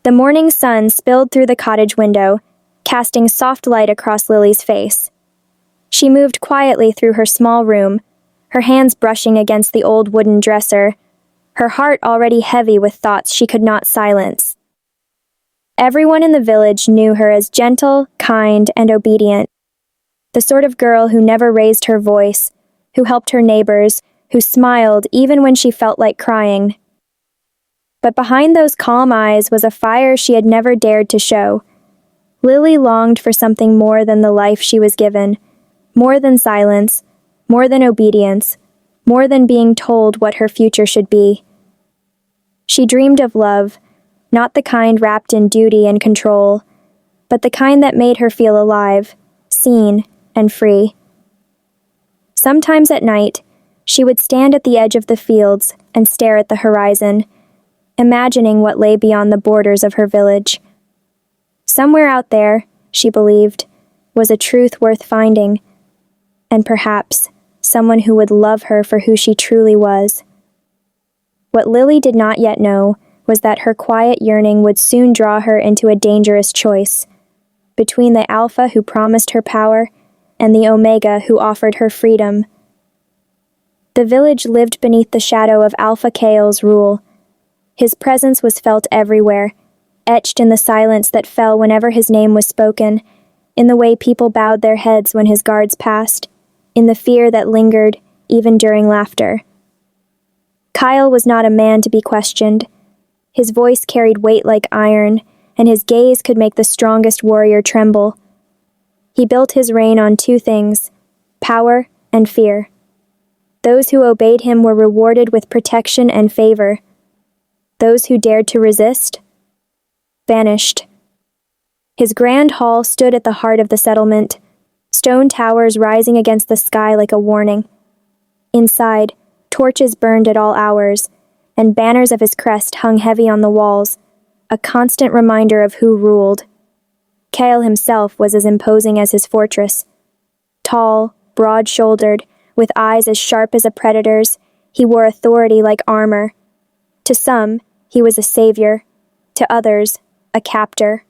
The morning sun spilled through the cottage window, casting soft light across Lily's face. She moved quietly through her small room, her hands brushing against the old wooden dresser, her heart already heavy with thoughts she could not silence. Everyone in the village knew her as gentle, kind, and obedient. The sort of girl who never raised her voice, who helped her neighbors, who smiled even when she felt like crying. But behind those calm eyes was a fire she had never dared to show. Lily longed for something more than the life she was given, more than silence, more than obedience, more than being told what her future should be. She dreamed of love, not the kind wrapped in duty and control, but the kind that made her feel alive, seen, and free. Sometimes at night, she would stand at the edge of the fields and stare at the horizon, imagining what lay beyond the borders of her village. Somewhere out there, she believed, was a truth worth finding, and perhaps someone who would love her for who she truly was. What Lily did not yet know was that her quiet yearning would soon draw her into a dangerous choice, between the Alpha who promised her power and the Omega who offered her freedom. The village lived beneath the shadow of Alpha Kale's rule. His presence was felt everywhere, etched in the silence that fell whenever his name was spoken, in the way people bowed their heads when his guards passed, in the fear that lingered even during laughter. Kyle was not a man to be questioned. His voice carried weight like iron, and his gaze could make the strongest warrior tremble. He built his reign on two things: power and fear. Those who obeyed him were rewarded with protection and favor. Those who dared to resist vanished. His grand hall stood at the heart of the settlement, stone towers rising against the sky like a warning. Inside, torches burned at all hours, and banners of his crest hung heavy on the walls, a constant reminder of who ruled. Kale himself was as imposing as his fortress. Tall, broad-shouldered, with eyes as sharp as a predator's, he wore authority like armor. To some, he was a savior. To others, a captor.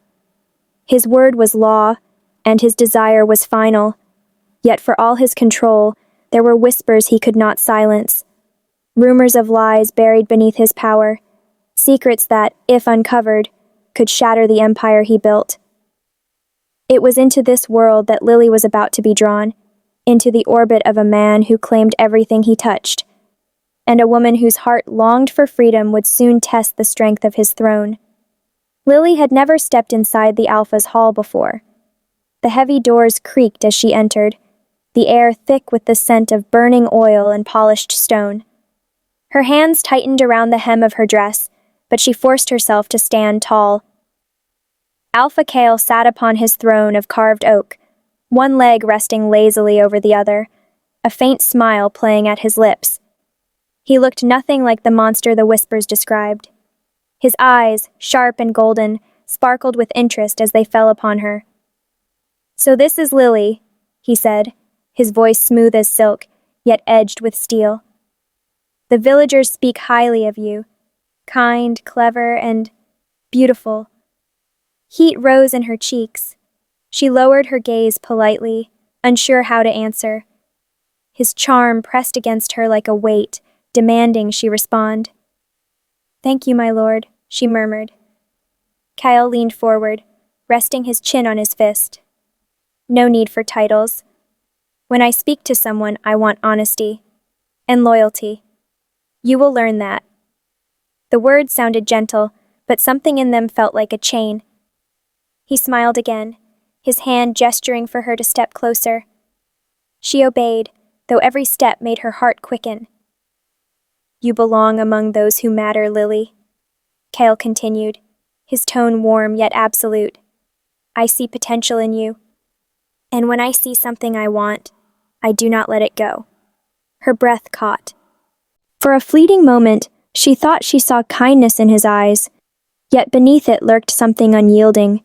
His word was law, and his desire was final. Yet for all his control, there were whispers he could not silence. Rumors of lies buried beneath his power, secrets that, if uncovered, could shatter the empire he built. It was into this world that Lily was about to be drawn, into the orbit of a man who claimed everything he touched, and a woman whose heart longed for freedom would soon test the strength of his throne. Lily had never stepped inside the Alpha's hall before. The heavy doors creaked as she entered, the air thick with the scent of burning oil and polished stone. Her hands tightened around the hem of her dress, but she forced herself to stand tall. Alpha Kale sat upon his throne of carved oak, one leg resting lazily over the other, a faint smile playing at his lips. He looked nothing like the monster the whispers described. His eyes, sharp and golden, sparkled with interest as they fell upon her. "So this is Lily," he said, his voice smooth as silk, yet edged with steel. "The villagers speak highly of you, kind, clever, and beautiful." Heat rose in her cheeks. She lowered her gaze politely, unsure how to answer. His charm pressed against her like a weight, demanding she respond. "Thank you, my lord," she murmured. Kyle leaned forward, resting his chin on his fist. "No need for titles. When I speak to someone, I want honesty and loyalty. You will learn that." The words sounded gentle, but something in them felt like a chain. He smiled again, his hand gesturing for her to step closer. She obeyed, though every step made her heart quicken. "You belong among those who matter, Lily," Kale continued, his tone warm yet absolute. "I see potential in you. And when I see something I want, I do not let it go." Her breath caught. For a fleeting moment, she thought she saw kindness in his eyes, yet beneath it lurked something unyielding.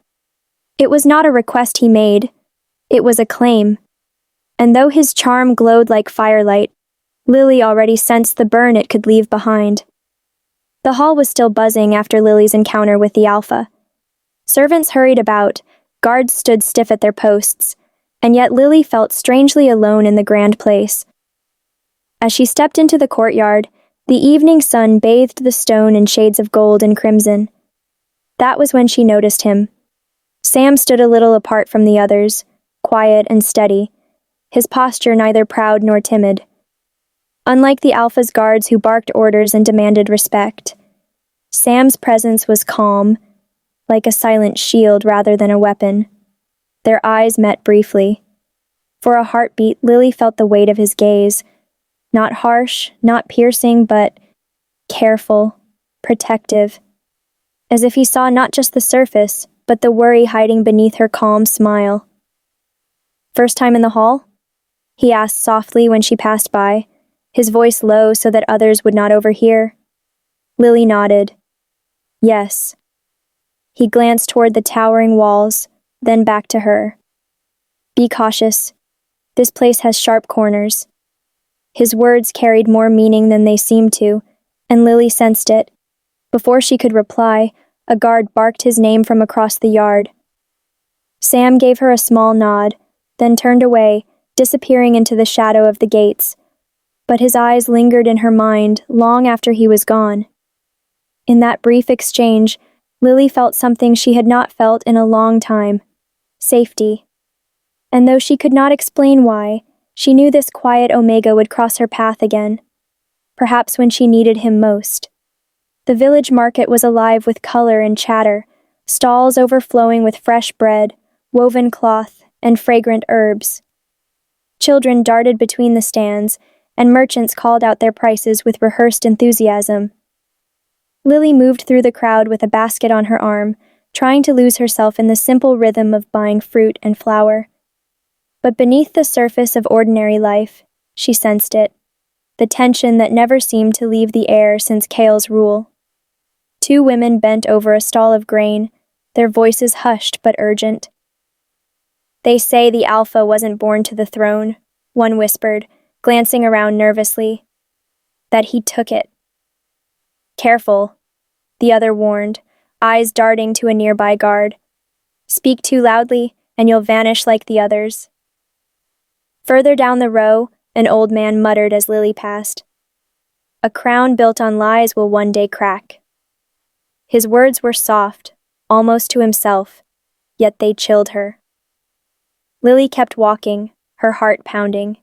It was not a request he made, it was a claim. And though his charm glowed like firelight, Lily already sensed the burn it could leave behind. The hall was still buzzing after Lily's encounter with the Alpha. Servants hurried about, guards stood stiff at their posts, and yet Lily felt strangely alone in the grand place. As she stepped into the courtyard, the evening sun bathed the stone in shades of gold and crimson. That was when she noticed him. Sam stood a little apart from the others, quiet and steady, his posture neither proud nor timid. Unlike the Alpha's guards who barked orders and demanded respect, Sam's presence was calm, like a silent shield rather than a weapon. Their eyes met briefly. For a heartbeat, Lily felt the weight of his gaze, not harsh, not piercing, but careful, protective, as if he saw not just the surface, but the worry hiding beneath her calm smile. "First time in the hall?" he asked softly when she passed by, his voice low so that others would not overhear. Lily nodded. Yes. He glanced toward the towering walls, then back to her. "Be cautious. This place has sharp corners." His words carried more meaning than they seemed to, and Lily sensed it. Before she could reply, a guard barked his name from across the yard. Sam gave her a small nod, then turned away, disappearing into the shadow of the gates. But his eyes lingered in her mind long after he was gone. In that brief exchange, Lily felt something she had not felt in a long time: safety. And though she could not explain why, she knew this quiet Omega would cross her path again, perhaps when she needed him most. The village market was alive with color and chatter, stalls overflowing with fresh bread, woven cloth, and fragrant herbs. Children darted between the stands, and merchants called out their prices with rehearsed enthusiasm. Lily moved through the crowd with a basket on her arm, trying to lose herself in the simple rhythm of buying fruit and flour. But beneath the surface of ordinary life, she sensed it, the tension that never seemed to leave the air since Kale's rule. Two women bent over a stall of grain, their voices hushed but urgent. "They say the Alpha wasn't born to the throne," one whispered, glancing around nervously. "That he took it." "Careful," the other warned, eyes darting to a nearby guard. "Speak too loudly, and you'll vanish like the others." Further down the row, an old man muttered as Lily passed. "A crown built on lies will one day crack." His words were soft, almost to himself, yet they chilled her. Lily kept walking, her heart pounding.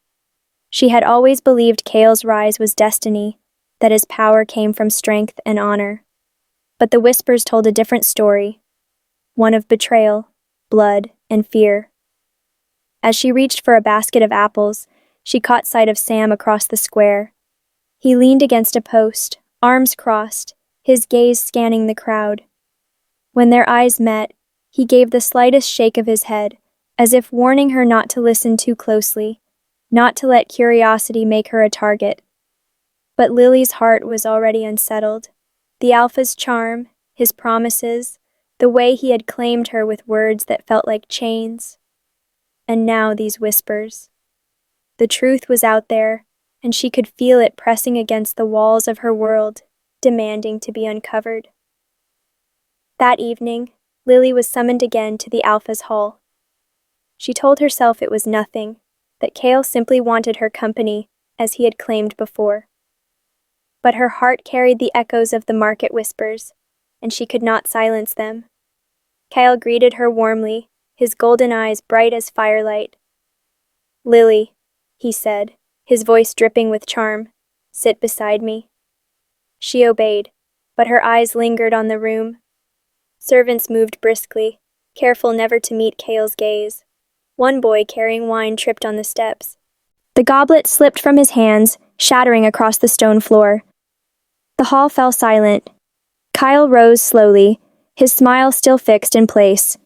She had always believed Kale's rise was destiny, that his power came from strength and honor. But the whispers told a different story, one of betrayal, blood, and fear. As she reached for a basket of apples, she caught sight of Sam across the square. He leaned against a post, arms crossed, his gaze scanning the crowd. When their eyes met, he gave the slightest shake of his head, as if warning her not to listen too closely, not to let curiosity make her a target. But Lily's heart was already unsettled. The Alpha's charm, his promises, the way he had claimed her with words that felt like chains. And now these whispers. The truth was out there, and she could feel it pressing against the walls of her world, demanding to be uncovered. That evening, Lily was summoned again to the Alpha's hall. She told herself it was nothing, that Kale simply wanted her company, as he had claimed before. But her heart carried the echoes of the market whispers, and she could not silence them. Kale greeted her warmly, his golden eyes bright as firelight. "Lily," he said, his voice dripping with charm, "sit beside me." She obeyed, but her eyes lingered on the room. Servants moved briskly, careful never to meet Kale's gaze. One boy carrying wine tripped on the steps. The goblet slipped from his hands, shattering across the stone floor. The hall fell silent. Kyle rose slowly, his smile still fixed in place.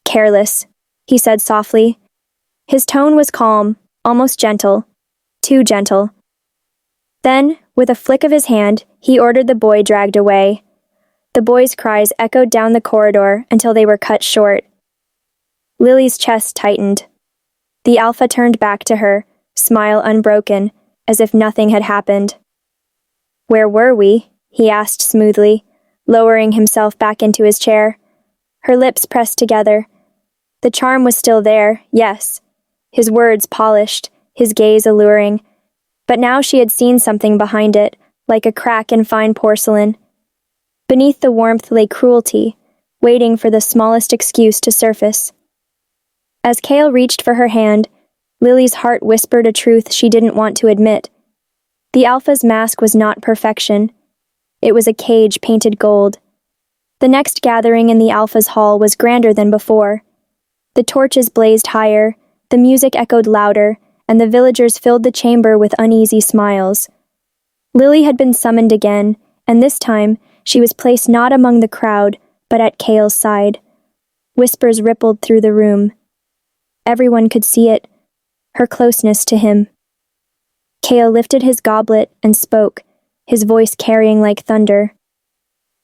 "Careless," he said softly. His tone was calm, almost gentle, too gentle. Then, with a flick of his hand, he ordered the boy dragged away. The boy's cries echoed down the corridor until they were cut short. Lily's chest tightened. The Alpha turned back to her, smile unbroken, as if nothing had happened. "Where were we?" he asked smoothly, lowering himself back into his chair. Her lips pressed together. The charm was still there, yes. His words polished, his gaze alluring. But now she had seen something behind it, like a crack in fine porcelain. Beneath the warmth lay cruelty, waiting for the smallest excuse to surface. As Cale reached for her hand, Lily's heart whispered a truth she didn't want to admit. The Alpha's mask was not perfection. It was a cage painted gold. The next gathering in the Alpha's hall was grander than before. The torches blazed higher, the music echoed louder, and the villagers filled the chamber with uneasy smiles. Lily had been summoned again, and this time she was placed not among the crowd, but at Cale's side. Whispers rippled through the room. Everyone could see it, her closeness to him. Cale lifted his goblet and spoke, his voice carrying like thunder.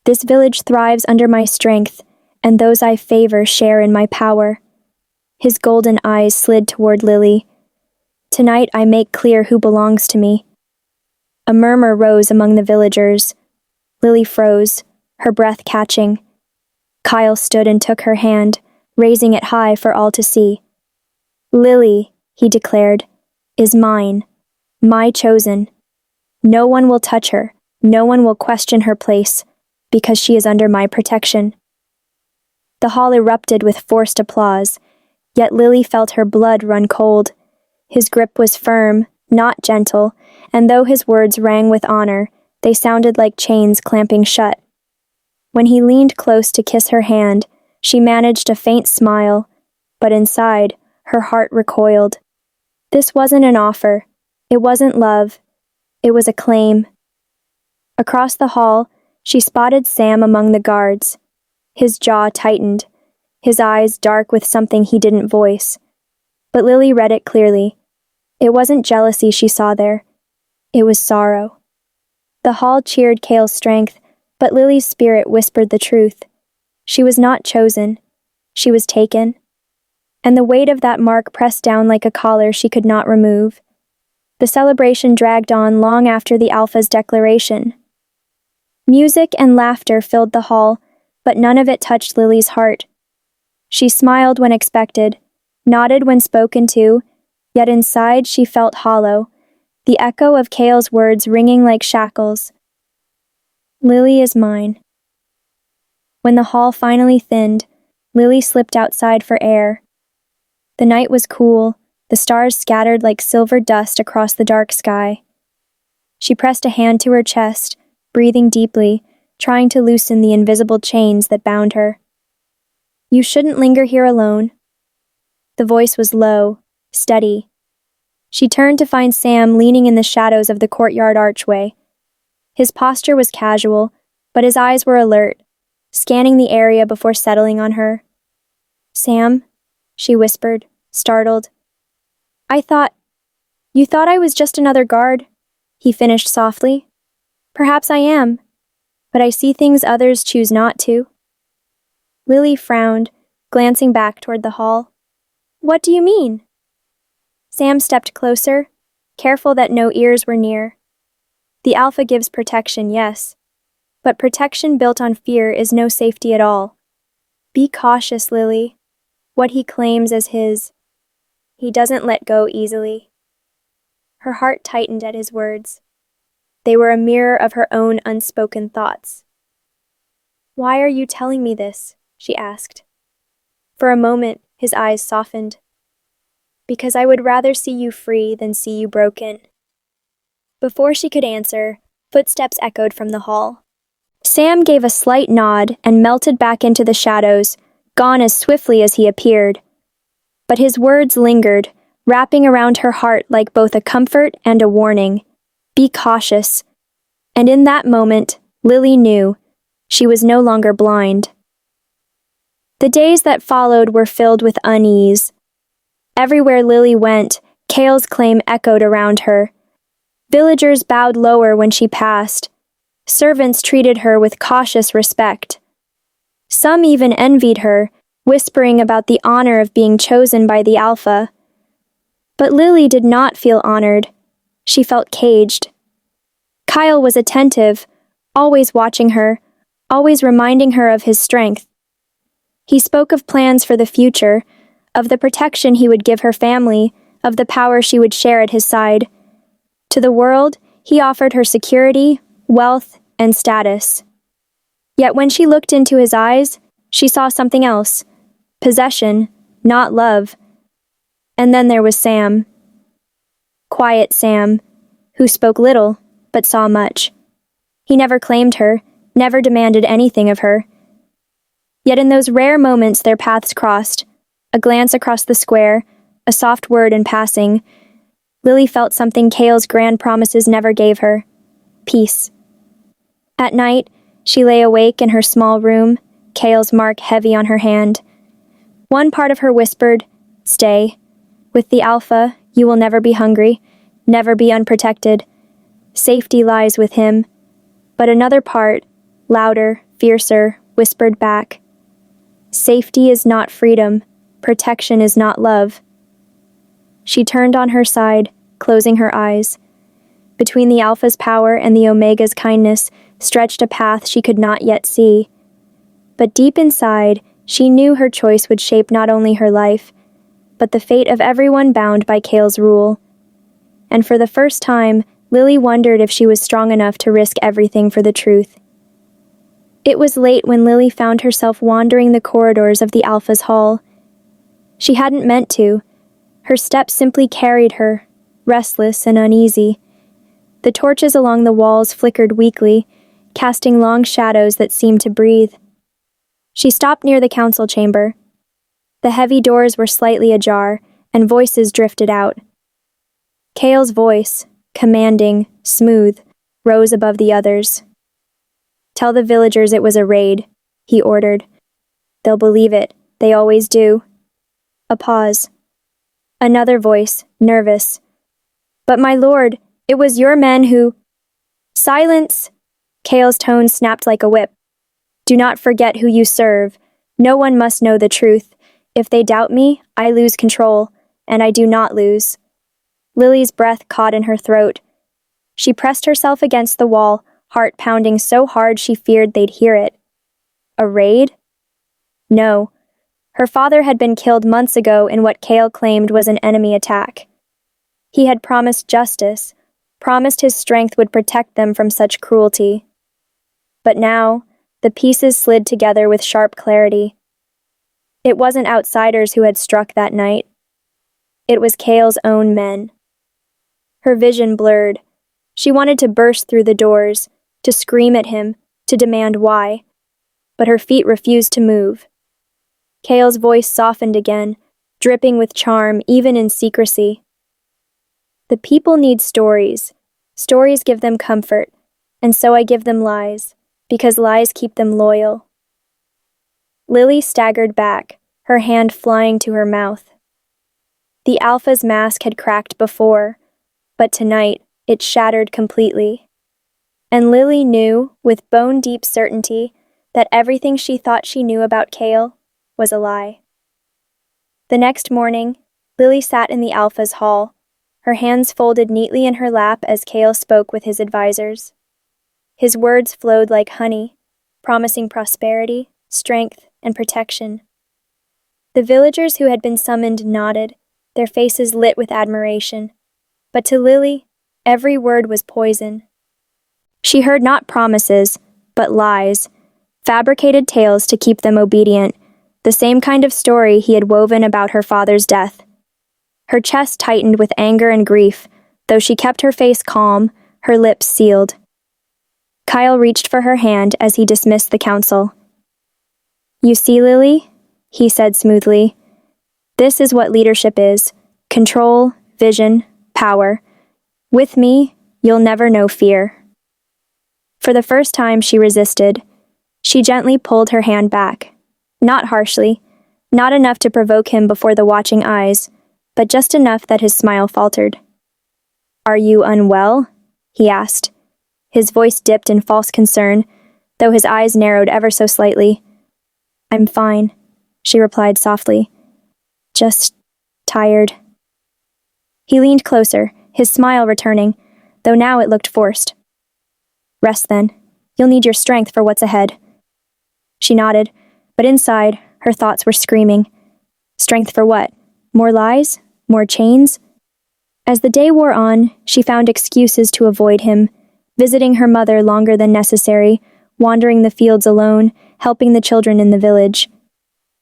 This village thrives under my strength, and those I favor share in my power. His golden eyes slid toward Lily. Tonight I make clear who belongs to me. A murmur rose among the villagers. Lily froze, her breath catching. Kyle stood and took her hand, raising it high for all to see. Lily, he declared, is mine, my chosen. No one will touch her, no one will question her place, because she is under my protection. The hall erupted with forced applause, yet Lily felt her blood run cold. His grip was firm, not gentle, and though his words rang with honor, they sounded like chains clamping shut. When he leaned close to kiss her hand, she managed a faint smile, but inside, her heart recoiled. This wasn't an offer. It wasn't love. It was a claim. Across the hall, she spotted Sam among the guards. His jaw tightened, his eyes dark with something he didn't voice. But Lily read it clearly. It wasn't jealousy she saw there. It was sorrow. The hall cheered Cale's strength, but Lily's spirit whispered the truth. She was not chosen. She was taken. And the weight of that mark pressed down like a collar she could not remove. The celebration dragged on long after the Alpha's declaration. Music and laughter filled the hall, but none of it touched Lily's heart. She smiled when expected, nodded when spoken to, yet inside she felt hollow, the echo of Cale's words ringing like shackles. Lily is mine. When the hall finally thinned, Lily slipped outside for air. The night was cool, the stars scattered like silver dust across the dark sky. She pressed a hand to her chest, breathing deeply, trying to loosen the invisible chains that bound her. You shouldn't linger here alone. The voice was low, steady. She turned to find Sam leaning in the shadows of the courtyard archway. His posture was casual, but his eyes were alert, scanning the area before settling on her. Sam, she whispered, startled. You thought I was just another guard, he finished softly. Perhaps I am, but I see things others choose not to. Lily frowned, glancing back toward the hall. What do you mean? Sam stepped closer, careful that no ears were near. The Alpha gives protection, yes, but protection built on fear is no safety at all. Be cautious, Lily. What he claims as his, he doesn't let go easily. Her heart tightened at his words. They were a mirror of her own unspoken thoughts. Why are you telling me this? She asked. For a moment, his eyes softened. Because I would rather see you free than see you broken. Before she could answer, footsteps echoed from the hall. Sam gave a slight nod and melted back into the shadows, gone as swiftly as he appeared. But his words lingered, wrapping around her heart like both a comfort and a warning. Be cautious. And in that moment, Lily knew she was no longer blind. The days that followed were filled with unease. Everywhere Lily went, Cale's claim echoed around her. Villagers bowed lower when she passed. Servants treated her with cautious respect. Some even envied her, whispering about the honor of being chosen by the Alpha. But Lily did not feel honored. She felt caged. Kyle was attentive, always watching her, always reminding her of his strength. He spoke of plans for the future, of the protection he would give her family, of the power she would share at his side. To the world, he offered her security, wealth, and status. Yet when she looked into his eyes, she saw something else. Possession, not love. And then there was Sam. Quiet Sam, who spoke little, but saw much. He never claimed her, never demanded anything of her. Yet in those rare moments their paths crossed, a glance across the square, a soft word in passing, Lily felt something Cale's grand promises never gave her: peace. At night, she lay awake in her small room, Cale's mark heavy on her hand. One part of her whispered, "Stay. With the Alpha, you will never be hungry, never be unprotected. Safety lies with him." But another part, louder, fiercer, whispered back, "Safety is not freedom, protection is not love." She turned on her side, closing her eyes. Between the Alpha's power and the Omega's kindness stretched a path she could not yet see. But deep inside, she knew her choice would shape not only her life, but the fate of everyone bound by Cale's rule. And for the first time, Lily wondered if she was strong enough to risk everything for the truth. It was late when Lily found herself wandering the corridors of the Alpha's hall. She hadn't meant to. Her steps simply carried her, restless and uneasy. The torches along the walls flickered weakly, casting long shadows that seemed to breathe. She stopped near the council chamber. The heavy doors were slightly ajar, and voices drifted out. Cale's voice, commanding, smooth, rose above the others. "Tell the villagers it was a raid," he ordered. "They'll believe it, they always do." A pause. Another voice, nervous. "But my lord, it was your men who—" "Silence!" Cale's tone snapped like a whip. "Do not forget who you serve. No one must know the truth. If they doubt me, I lose control, and I do not lose." Lily's breath caught in her throat. She pressed herself against the wall, heart pounding so hard she feared they'd hear it. A raid? No. Her father had been killed months ago in what Cale claimed was an enemy attack. He had promised justice, promised his strength would protect them from such cruelty. But now, the pieces slid together with sharp clarity. It wasn't outsiders who had struck that night. It was Cale's own men. Her vision blurred. She wanted to burst through the doors, to scream at him, to demand why. But her feet refused to move. Cale's voice softened again, dripping with charm even in secrecy. "The people need stories. Stories give them comfort, and so I give them lies, because lies keep them loyal." Lily staggered back, her hand flying to her mouth. The Alpha's mask had cracked before, but tonight it shattered completely. And Lily knew, with bone-deep certainty, that everything she thought she knew about Cale was a lie. The next morning, Lily sat in the Alpha's hall, her hands folded neatly in her lap as Cale spoke with his advisors. His words flowed like honey, promising prosperity, strength, and protection. The villagers who had been summoned nodded, their faces lit with admiration. But to Lily, every word was poison. She heard not promises, but lies, fabricated tales to keep them obedient, the same kind of story he had woven about her father's death. Her chest tightened with anger and grief, though she kept her face calm, her lips sealed. Kyle reached for her hand as he dismissed the council. "You see, Lily," he said smoothly, "this is what leadership is: control, vision, power. With me, you'll never know fear." For the first time, she resisted. She gently pulled her hand back. Not harshly, not enough to provoke him before the watching eyes, but just enough that his smile faltered. "Are you unwell?" he asked. His voice dipped in false concern, though his eyes narrowed ever so slightly. "I'm fine," she replied softly. "Just tired." He leaned closer, his smile returning, though now it looked forced. "Rest then. You'll need your strength for what's ahead." She nodded, but inside, Her thoughts were screaming. Strength for what? More lies? More chains? As the day wore on, she found excuses to avoid him, visiting her mother longer than necessary, wandering the fields alone, helping the children in the village.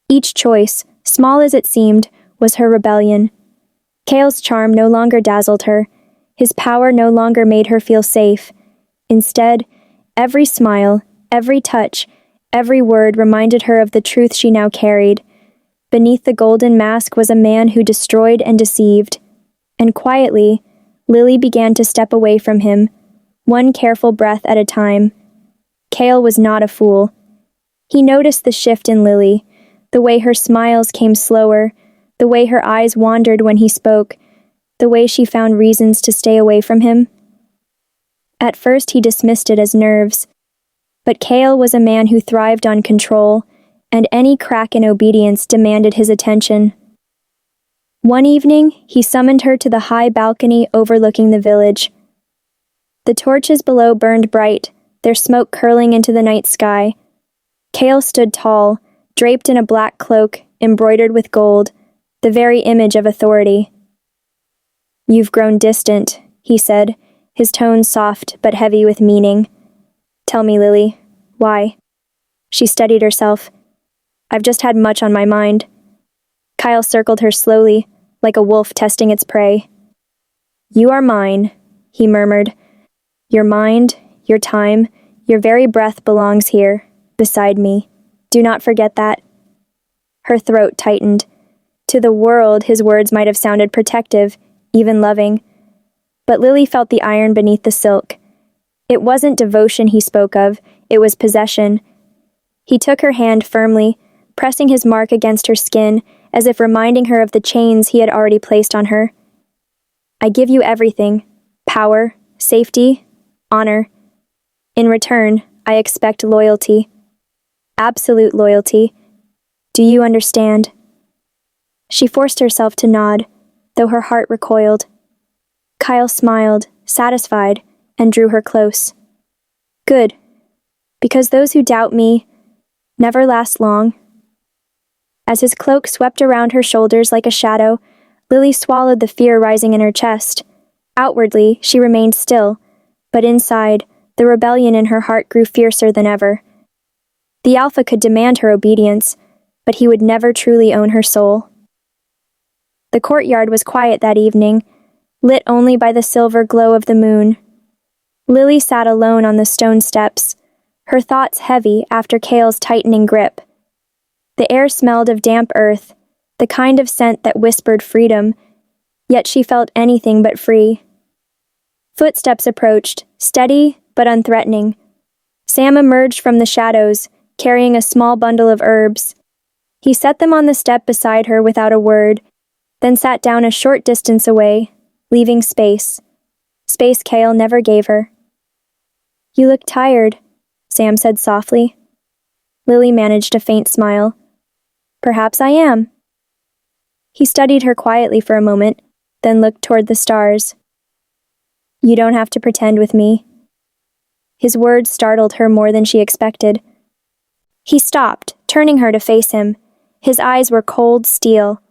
Each choice, small as it seemed, was her rebellion. Kale's charm no longer dazzled her. His power no longer made her feel safe. Instead, every smile, every touch, every word reminded her of the truth she now carried. Beneath the golden mask was a man who destroyed and deceived. And quietly, Lily began to step away from him, one careful breath at a time. Kale was not a fool. He noticed the shift in Lily, the way her smiles came slower, the way her eyes wandered when he spoke, the way she found reasons to stay away from him. At first he dismissed it as nerves, but Kale was a man who thrived on control, and any crack in obedience demanded his attention. One evening, he summoned her to the high balcony overlooking the village. The torches below burned bright, their smoke curling into the night sky. Kale stood tall, draped in a black cloak, embroidered with gold, the very image of authority. "You've grown distant," he said, his tone soft but heavy with meaning. "Tell me, Lily, why?" She steadied herself. "I've just had much on my mind." Kyle circled her slowly, like a wolf testing its prey. "You are mine," he murmured. "Your mind, your time, your very breath belongs here, beside me. Do not forget that." Her throat tightened. To the world, his words might have sounded protective, even loving. But Lily felt the iron beneath the silk. It wasn't devotion he spoke of, it was possession. He took her hand firmly, pressing his mark against her skin, as if reminding her of the chains he had already placed on her. "I give you everything, power, safety, honor. In return, I expect loyalty. Absolute loyalty. Do you understand?" She forced herself to nod, though her heart recoiled. Kyle smiled, satisfied, and drew her close. "Good, because those who doubt me never last long." As his cloak swept around her shoulders like a shadow, Lily swallowed the fear rising in her chest. Outwardly, she remained still, but inside, the rebellion in her heart grew fiercer than ever. The Alpha could demand her obedience, but he would never truly own her soul. The courtyard was quiet that evening, lit only by the silver glow of the moon. Lily sat alone on the stone steps, her thoughts heavy after Kale's tightening grip. The air smelled of damp earth, the kind of scent that whispered freedom, yet she felt anything but free. Footsteps approached, steady but unthreatening. Sam emerged from the shadows, carrying a small bundle of herbs. He set them on the step beside her without a word, then sat down a short distance away, leaving space. Space Kale never gave her. "You look tired," Sam said softly. Lily managed a faint smile. "Perhaps I am." He studied her quietly for a moment, then looked toward the stars. "You don't have to pretend with me." His words startled her more than she expected. He stopped, turning her to face him. His eyes were cold steel.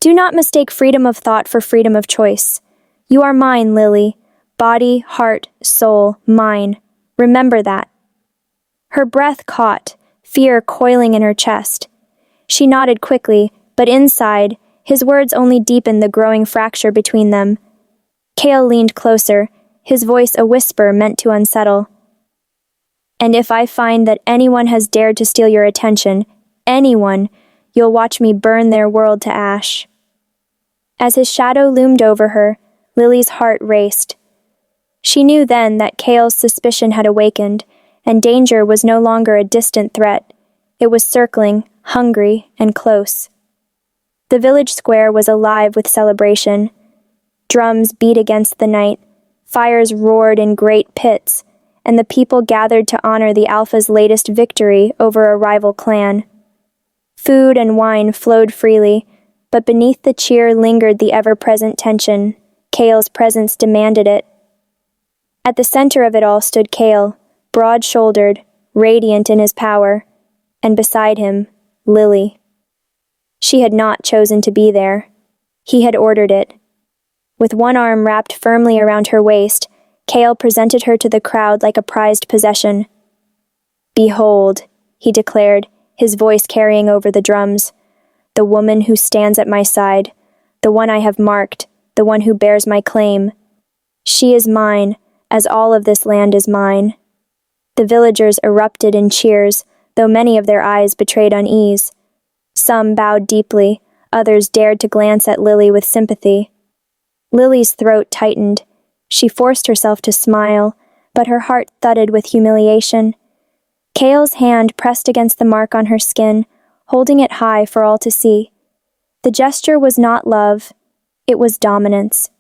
"Do not mistake freedom of thought for freedom of choice. You are mine, Lily. Body, heart, soul, mine. Remember that." Her breath caught, fear coiling in her chest. She nodded quickly, but inside, his words only deepened the growing fracture between them. Kale leaned closer, his voice a whisper meant to unsettle. "And if I find that anyone has dared to steal your attention, anyone, you'll watch me burn their world to ash." As his shadow loomed over her, Lily's heart raced. She knew then that Kale's suspicion had awakened, and danger was no longer a distant threat. It was circling, hungry, and close. The village square was alive with celebration. Drums beat against the night, fires roared in great pits, and the people gathered to honor the Alpha's latest victory over a rival clan. Food and wine flowed freely, but beneath the cheer lingered the ever-present tension. Kale's presence demanded it. At the center of it all stood Kale, broad-shouldered, radiant in his power, and beside him, Lily. She had not chosen to be there. He had ordered it. With one arm wrapped firmly around her waist, Cale presented her to the crowd like a prized possession. "Behold," he declared, his voice carrying over the drums, "the woman who stands at my side, the one I have marked, the one who bears my claim. She is mine, as all of this land is mine." The villagers erupted in cheers, though many of their eyes betrayed unease. Some bowed deeply, others dared to glance at Lily with sympathy. Lily's throat tightened. She forced herself to smile, but her heart thudded with humiliation. Cale's hand pressed against the mark on her skin, holding it high for all to see. The gesture was not love, it was dominance.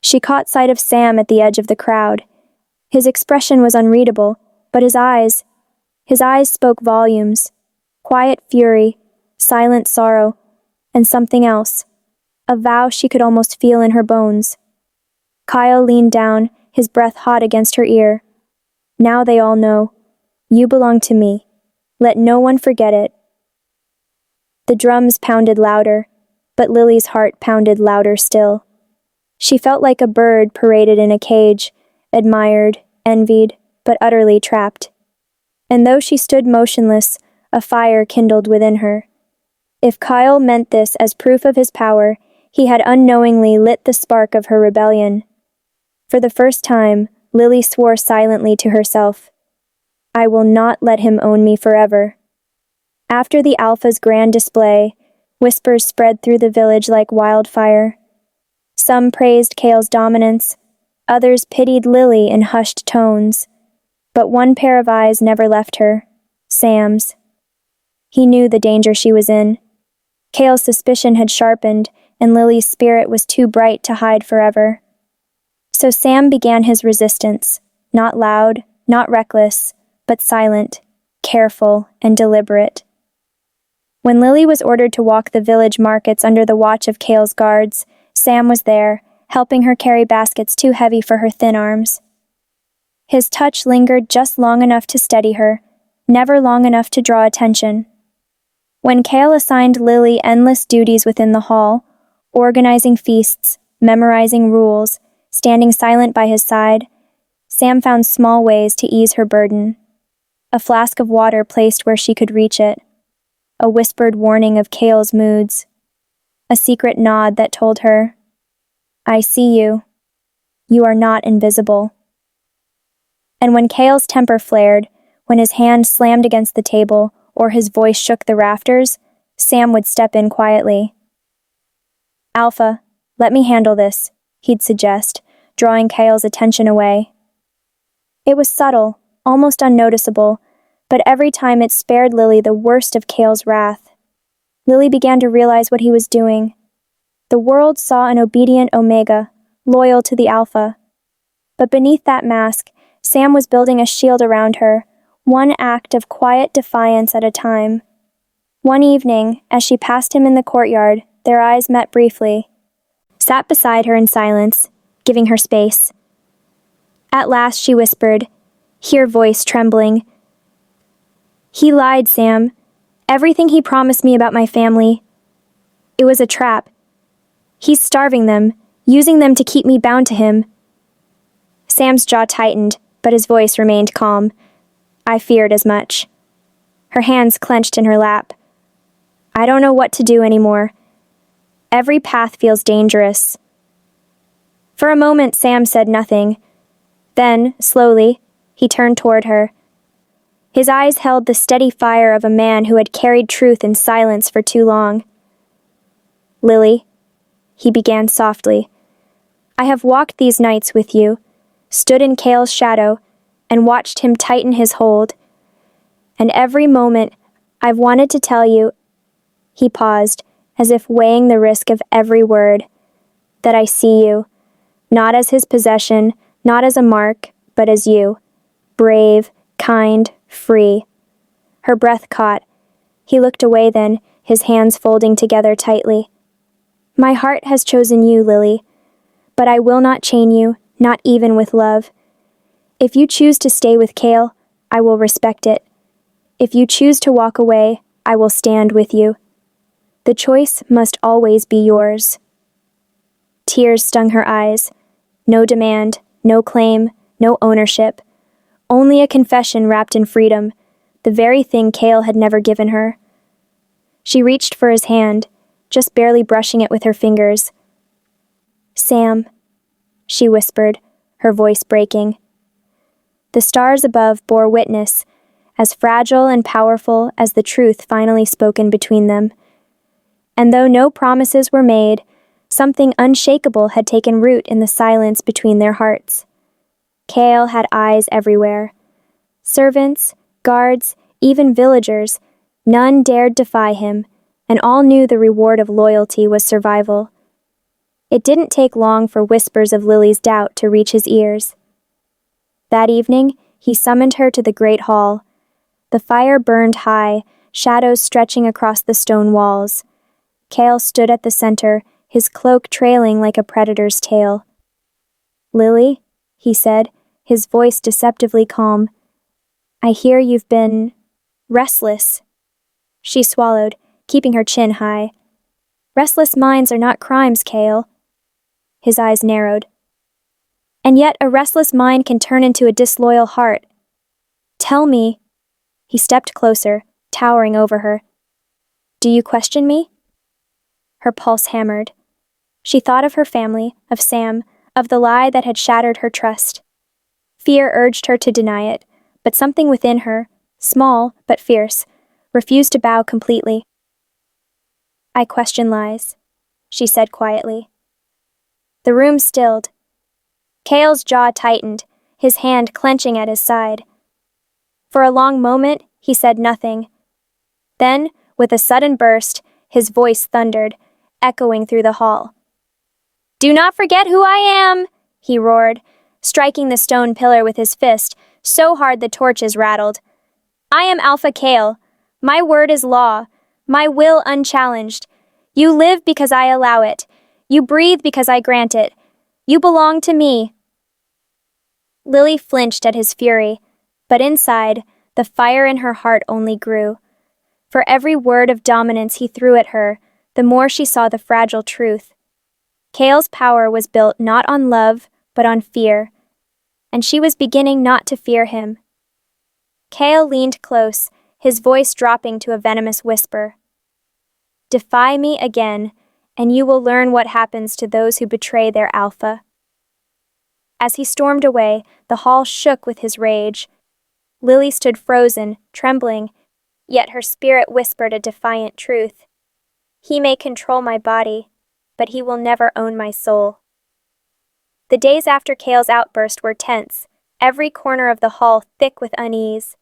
She caught sight of Sam at the edge of the crowd. His expression was unreadable, but his eyes spoke volumes. Quiet fury, silent sorrow, and something else. A vow she could almost feel in her bones. Kyle leaned down, his breath hot against her ear. "Now they all know. You belong to me. Let no one forget it." The drums pounded louder, but Lily's heart pounded louder still. She felt like a bird paraded in a cage, admired, envied, but utterly trapped. And though she stood motionless, a fire kindled within her. If Kyle meant this as proof of his power, he had unknowingly lit the spark of her rebellion. For the first time, Lily swore silently to herself, "I will not let him own me forever." After the Alpha's grand display, whispers spread through the village like wildfire. Some praised Cale's dominance, others pitied Lily in hushed tones. But one pair of eyes never left her, Sam's. He knew the danger she was in. Cale's suspicion had sharpened, and Lily's spirit was too bright to hide forever. So Sam began his resistance, not loud, not reckless, but silent, careful, and deliberate. When Lily was ordered to walk the village markets under the watch of Cale's guards, Sam was there, helping her carry baskets too heavy for her thin arms. His touch lingered just long enough to steady her, never long enough to draw attention. When Cale assigned Lily endless duties within the hall, organizing feasts, memorizing rules, standing silent by his side, Sam found small ways to ease her burden. A flask of water placed where she could reach it. A whispered warning of Cale's moods. A secret nod that told her, "I see you. You are not invisible." And when Cale's temper flared, when his hand slammed against the table or his voice shook the rafters, Sam would step in quietly. "Alpha, let me handle this," he'd suggest, drawing Cale's attention away. It was subtle, almost unnoticeable, but every time it spared Lily the worst of Cale's wrath. Lily began to realize what he was doing. The world saw an obedient Omega, loyal to the Alpha. But beneath that mask, Sam was building a shield around her, one act of quiet defiance at a time. One evening, as she passed him in the courtyard, their eyes met briefly. Sat beside her in silence, giving her space. At last she whispered, her voice trembling, "He lied, Sam. Everything he promised me about my family. It was a trap. He's starving them, using them to keep me bound to him." Sam's jaw tightened, but his voice remained calm. "I feared as much." Her hands clenched in her lap. "I don't know what to do anymore. Every path feels dangerous." For a moment, Sam said nothing. Then, slowly, he turned toward her. His eyes held the steady fire of a man who had carried truth in silence for too long. "Lily," he began softly, "I have walked these nights with you, stood in Cale's shadow, and watched him tighten his hold. And every moment, I've wanted to tell you," he paused, as if weighing the risk of every word, "that I see you, not as his possession, not as a mark, but as you, brave, kind, free." Her breath caught. He looked away then, his hands folding together tightly. "My heart has chosen you, Lily, but I will not chain you, not even with love. If you choose to stay with Cale, I will respect it. If you choose to walk away, I will stand with you. The choice must always be yours." Tears stung her eyes. No demand, no claim, no ownership. Only a confession wrapped in freedom, the very thing Cale had never given her. She reached for his hand, just barely brushing it with her fingers. "Sam," she whispered, her voice breaking. The stars above bore witness, as fragile and powerful as the truth finally spoken between them. And though no promises were made, something unshakable had taken root in the silence between their hearts. Cale had eyes everywhere. Servants, guards, even villagers, none dared defy him, and all knew the reward of loyalty was survival. It didn't take long for whispers of Lily's doubt to reach his ears. That evening, he summoned her to the great hall. The fire burned high, shadows stretching across the stone walls. Cale stood at the center, his cloak trailing like a predator's tail. "Lily," he said, his voice deceptively calm, "I hear you've been restless." She swallowed, keeping her chin high. "Restless minds are not crimes, Cale." His eyes narrowed. "And yet a restless mind can turn into a disloyal heart. Tell me." He stepped closer, towering over her. "Do you question me?" Her pulse hammered. She thought of her family, of Sam, of the lie that had shattered her trust. Fear urged her to deny it, but something within her, small but fierce, refused to bow completely. "I question lies," she said quietly. The room stilled. Cale's jaw tightened, his hand clenching at his side. For a long moment, he said nothing. Then, with a sudden burst, his voice thundered, echoing through the hall. "Do not forget who I am!" he roared, striking the stone pillar with his fist, so hard the torches rattled. "I am Alpha Cale. My word is law, my will unchallenged. You live because I allow it. You breathe because I grant it. You belong to me." Lily flinched at his fury, but inside, the fire in her heart only grew. For every word of dominance he threw at her, the more she saw the fragile truth. Cale's power was built not on love, but on fear, and she was beginning not to fear him. Cale leaned close, his voice dropping to a venomous whisper. "Defy me again, and you will learn what happens to those who betray their alpha." As he stormed away, the hall shook with his rage. Lily stood frozen, trembling, yet her spirit whispered a defiant truth. "He may control my body, but he will never own my soul." The days after Cale's outburst were tense, every corner of the hall thick with unease.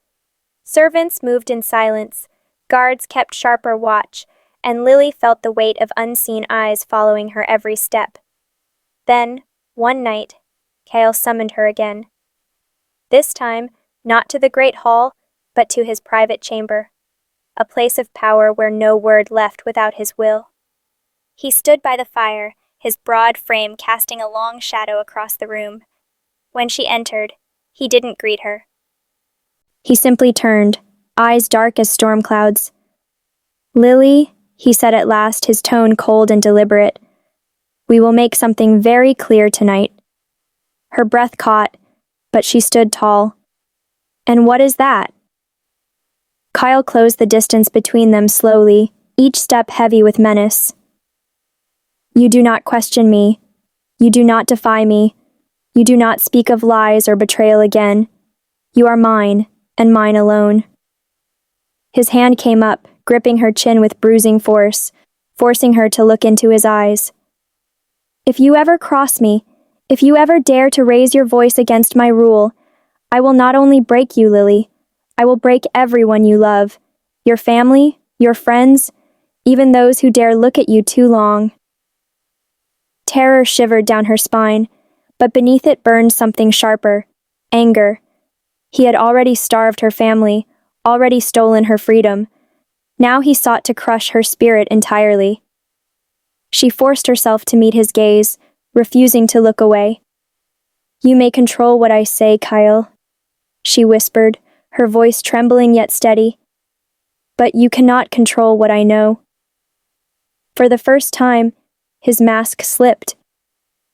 Servants moved in silence, guards kept sharper watch, and Lily felt the weight of unseen eyes following her every step. Then, one night, Cale summoned her again. This time, not to the great hall, but to his private chamber, a place of power where no word left without his will. He stood by the fire, his broad frame casting a long shadow across the room. When she entered, he didn't greet her. He simply turned, eyes dark as storm clouds. "Lily," he said at last, his tone cold and deliberate, "we will make something very clear tonight." Her breath caught, but she stood tall. "And what is that?" Kyle closed the distance between them slowly, each step heavy with menace. "You do not question me. You do not defy me. You do not speak of lies or betrayal again. You are mine, and mine alone." His hand came up, gripping her chin with bruising force, forcing her to look into his eyes. "If you ever cross me, if you ever dare to raise your voice against my rule, I will not only break you, Lily, I will break everyone you love, your family, your friends, even those who dare look at you too long." Terror shivered down her spine, but beneath it burned something sharper, anger. He had already starved her family, already stolen her freedom. Now he sought to crush her spirit entirely. She forced herself to meet his gaze, refusing to look away. "You may control what I say, Kyle," she whispered, her voice trembling yet steady. but you cannot control what I know." For the first time, his mask slipped.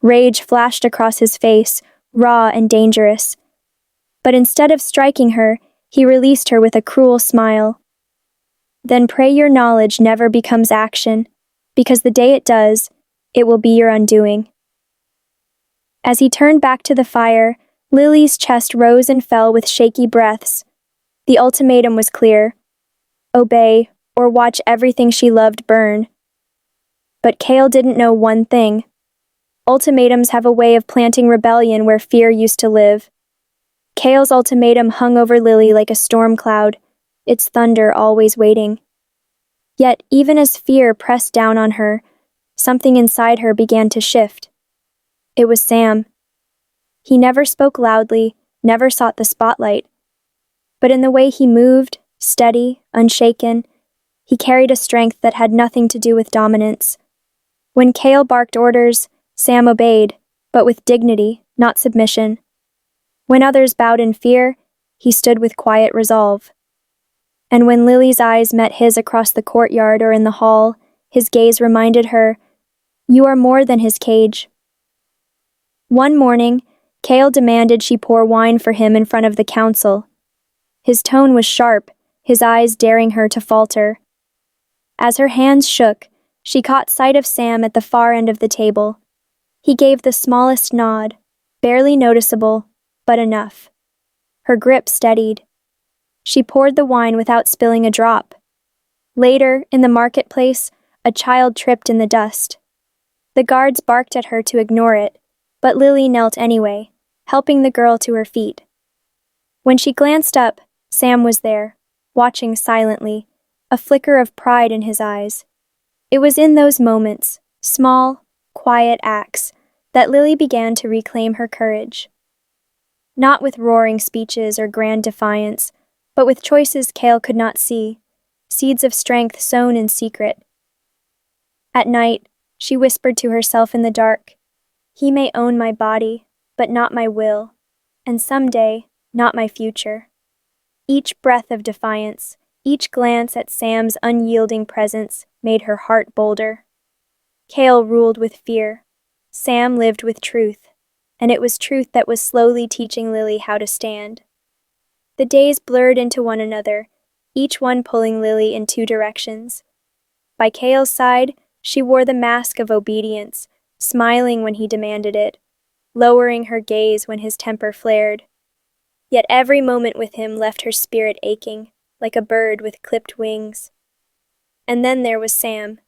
Rage flashed across his face, raw and dangerous. But instead of striking her, he released her with a cruel smile. "Then pray your knowledge never becomes action, because the day it does, it will be your undoing." As he turned back to the fire, Lily's chest rose and fell with shaky breaths. The ultimatum was clear: obey, or watch everything she loved burn. But Cale didn't know one thing. Ultimatums have a way of planting rebellion where fear used to live. Cale's ultimatum hung over Lily like a storm cloud, its thunder always waiting. Yet, even as fear pressed down on her, something inside her began to shift. It was Sam. He never spoke loudly, never sought the spotlight. But in the way he moved, steady, unshaken, he carried a strength that had nothing to do with dominance. When Cale barked orders, Sam obeyed, but with dignity, not submission. When others bowed in fear, he stood with quiet resolve. And when Lily's eyes met his across the courtyard or in the hall, his gaze reminded her, "You are more than his cage." One morning, Cale demanded she pour wine for him in front of the council. His tone was sharp, his eyes daring her to falter. As her hands shook, she caught sight of Sam at the far end of the table. He gave the smallest nod, barely noticeable, but enough. Her grip steadied. She poured the wine without spilling a drop. Later, in the marketplace, a child tripped in the dust. The guards barked at her to ignore it, but Lily knelt anyway, helping the girl to her feet. When she glanced up, Sam was there, watching silently, a flicker of pride in his eyes. It was in those moments, small, quiet acts, that Lily began to reclaim her courage. Not with roaring speeches or grand defiance, but with choices Cale could not see, seeds of strength sown in secret. At night, she whispered to herself in the dark, "He may own my body, but not my will, and someday, not my future." Each breath of defiance, each glance at Sam's unyielding presence made her heart bolder. Cale ruled with fear. Sam lived with truth, and it was truth that was slowly teaching Lily how to stand. The days blurred into one another, each one pulling Lily in two directions. By Cale's side, she wore the mask of obedience, smiling when he demanded it, lowering her gaze when his temper flared. Yet every moment with him left her spirit aching, like a bird with clipped wings. And then there was Sam.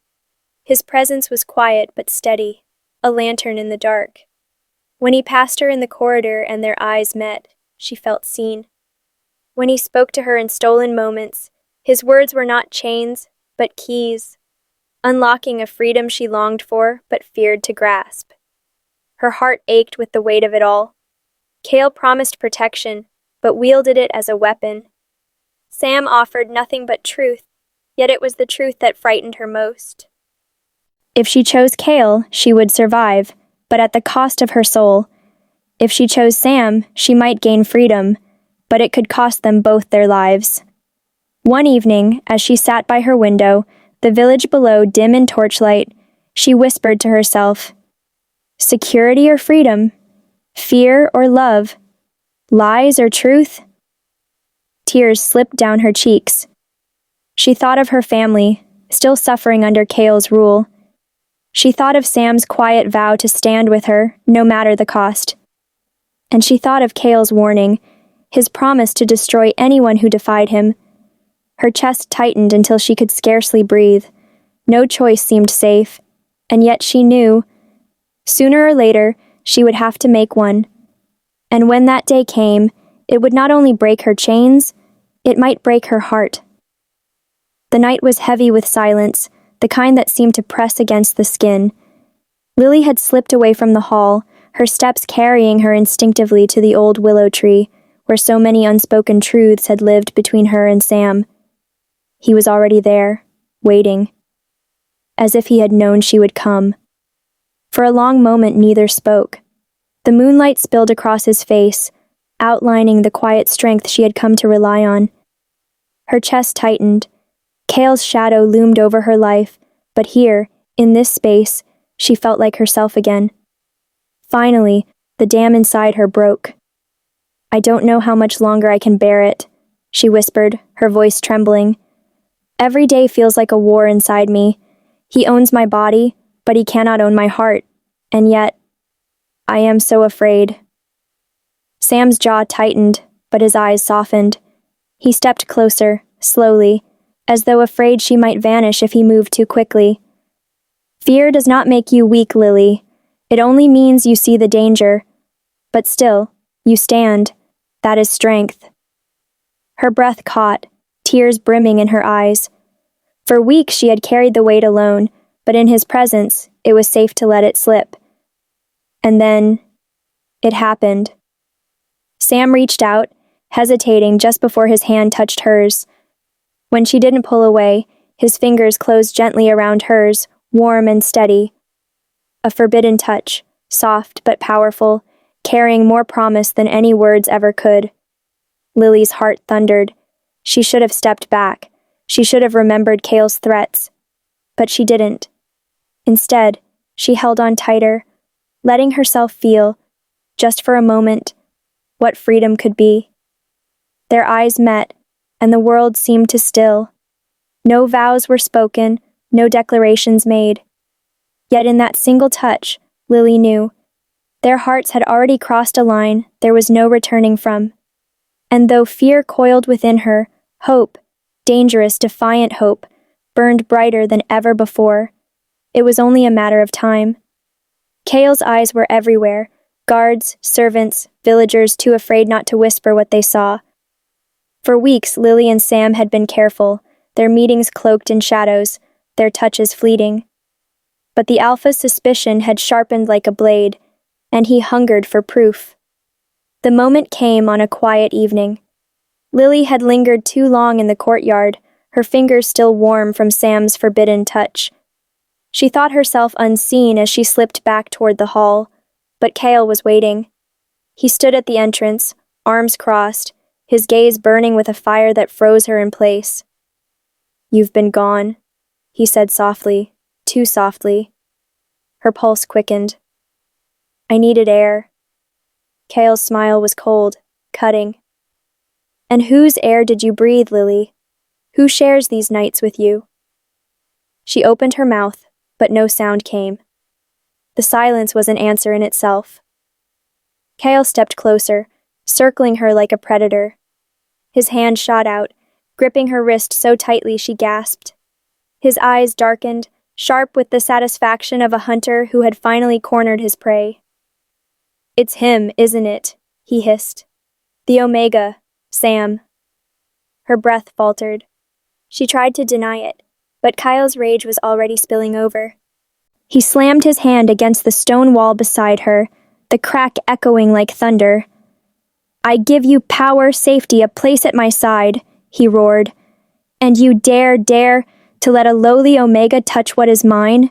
His presence was quiet but steady, a lantern in the dark. When he passed her in the corridor and their eyes met, she felt seen. When he spoke to her in stolen moments, his words were not chains, but keys, unlocking a freedom she longed for but feared to grasp. Her heart ached with the weight of it all. Cale promised protection, but wielded it as a weapon. Sam offered nothing but truth, yet it was the truth that frightened her most. If she chose Cale, she would survive, but at the cost of her soul. If she chose Sam, she might gain freedom, but it could cost them both their lives. One evening, as she sat by her window, the village below dim in torchlight, she whispered to herself, "Security or freedom? Fear or love? Lies or truth?" Tears slipped down her cheeks. She thought of her family, still suffering under Cale's rule. She thought of Sam's quiet vow to stand with her, no matter the cost. And she thought of Cale's warning, his promise to destroy anyone who defied him. Her chest tightened until she could scarcely breathe. No choice seemed safe, and yet she knew, sooner or later, she would have to make one. And when that day came, it would not only break her chains, it might break her heart. The night was heavy with silence, the kind that seemed to press against the skin. Lily had slipped away from the hall, her steps carrying her instinctively to the old willow tree, where so many unspoken truths had lived between her and Sam. He was already there, waiting, as if he had known she would come. For a long moment neither spoke. The moonlight spilled across his face, outlining the quiet strength she had come to rely on. Her chest tightened, Kale's shadow loomed over her life, but here, in this space, she felt like herself again. Finally, the dam inside her broke. "I don't know how much longer I can bear it," she whispered, her voice trembling. "Every day feels like a war inside me. He owns my body, but he cannot own my heart, and yet, I am so afraid." Sam's jaw tightened, but his eyes softened. He stepped closer, slowly, as though afraid she might vanish if he moved too quickly. "Fear does not make you weak, Lily. It only means you see the danger. But still, you stand. That is strength." Her breath caught, tears brimming in her eyes. For weeks she had carried the weight alone, but in his presence, it was safe to let it slip. And then, it happened. Sam reached out, hesitating just before his hand touched hers. When she didn't pull away, his fingers closed gently around hers, warm and steady. A forbidden touch, soft but powerful, carrying more promise than any words ever could. Lily's heart thundered. She should have stepped back. She should have remembered Kale's threats. But she didn't. Instead, she held on tighter, letting herself feel, just for a moment, what freedom could be. Their eyes met, and the world seemed to still. No vows were spoken, no declarations made. Yet in that single touch, Lily knew, their hearts had already crossed a line there was no returning from. And though fear coiled within her, hope, dangerous, defiant hope, burned brighter than ever before. It was only a matter of time. Kale's eyes were everywhere, guards, servants, villagers too afraid not to whisper what they saw. For weeks, Lily and Sam had been careful, their meetings cloaked in shadows, their touches fleeting. But the Alpha's suspicion had sharpened like a blade, and he hungered for proof. The moment came on a quiet evening. Lily had lingered too long in the courtyard, her fingers still warm from Sam's forbidden touch. She thought herself unseen as she slipped back toward the hall, but Kale was waiting. He stood at the entrance, arms crossed, his gaze burning with a fire that froze her in place. "You've been gone," he said softly, too softly. Her pulse quickened. "I needed air." Kale's smile was cold, cutting. "And whose air did you breathe, Lily? Who shares these nights with you?" She opened her mouth, but no sound came. The silence was an answer in itself. Kale stepped closer, circling her like a predator. His hand shot out, gripping her wrist so tightly she gasped. His eyes darkened, sharp with the satisfaction of a hunter who had finally cornered his prey. "It's him, isn't it?" he hissed. "The Omega, Sam." Her breath faltered. She tried to deny it, but Kyle's rage was already spilling over. He slammed his hand against the stone wall beside her, the crack echoing like thunder. "I give you power, safety, a place at my side," he roared. "And you dare to let a lowly Omega touch what is mine?"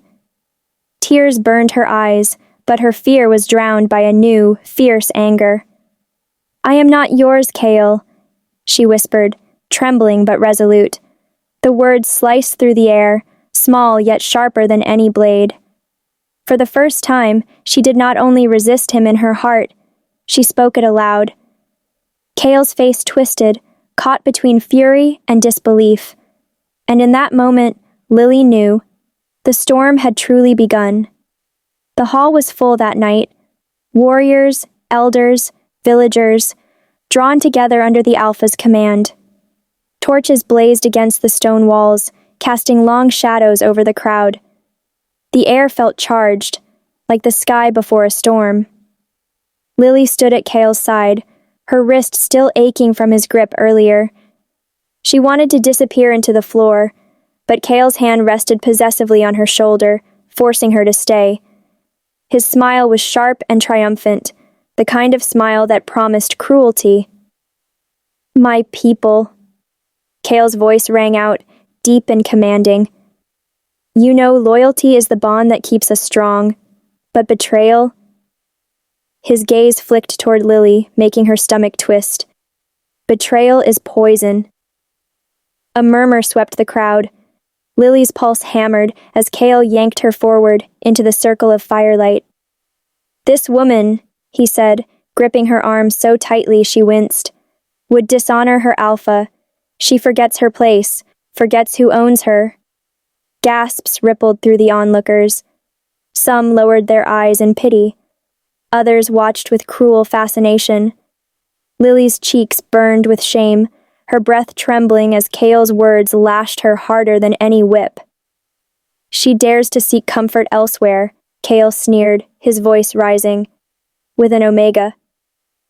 Tears burned her eyes, but her fear was drowned by a new, fierce anger. "I am not yours, Kale," she whispered, trembling but resolute. The words sliced through the air, small yet sharper than any blade. For the first time, she did not only resist him in her heart, she spoke it aloud. Kale's face twisted, caught between fury and disbelief. And in that moment, Lily knew the storm had truly begun. The hall was full that night. Warriors, elders, villagers, drawn together under the Alpha's command. Torches blazed against the stone walls, casting long shadows over the crowd. The air felt charged, like the sky before a storm. Lily stood at Kale's side, her wrist still aching from his grip earlier. She wanted to disappear into the floor, but Kale's hand rested possessively on her shoulder, forcing her to stay. His smile was sharp and triumphant, the kind of smile that promised cruelty. "My people," Kale's voice rang out, deep and commanding. "You know loyalty is the bond that keeps us strong, but betrayal—" His gaze flicked toward Lily, making her stomach twist. "Betrayal is poison." A murmur swept the crowd. Lily's pulse hammered as Kale yanked her forward into the circle of firelight. "This woman," he said, gripping her arm so tightly she winced, "would dishonor her alpha. She forgets her place, forgets who owns her." Gasps rippled through the onlookers. Some lowered their eyes in pity. Others watched with cruel fascination. Lily's cheeks burned with shame, her breath trembling as Kale's words lashed her harder than any whip. "She dares to seek comfort elsewhere," Kale sneered, his voice rising. "With an Omega."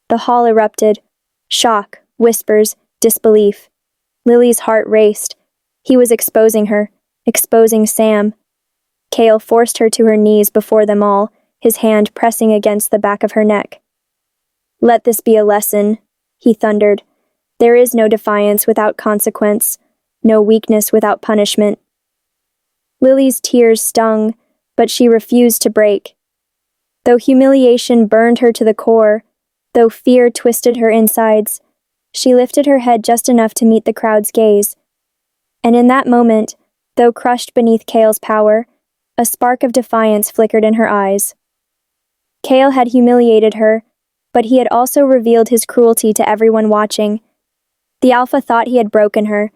The hall erupted. Shock, whispers, disbelief. Lily's heart raced. He was exposing her, exposing Sam. Kale forced her to her knees before them all, his hand pressing against the back of her neck. "Let this be a lesson," he thundered. "There is no defiance without consequence, no weakness without punishment." Lily's tears stung, but she refused to break. Though humiliation burned her to the core, though fear twisted her insides, she lifted her head just enough to meet the crowd's gaze. And in that moment, though crushed beneath Kale's power, a spark of defiance flickered in her eyes. Kale had humiliated her, but he had also revealed his cruelty to everyone watching. The Alpha thought he had broken her,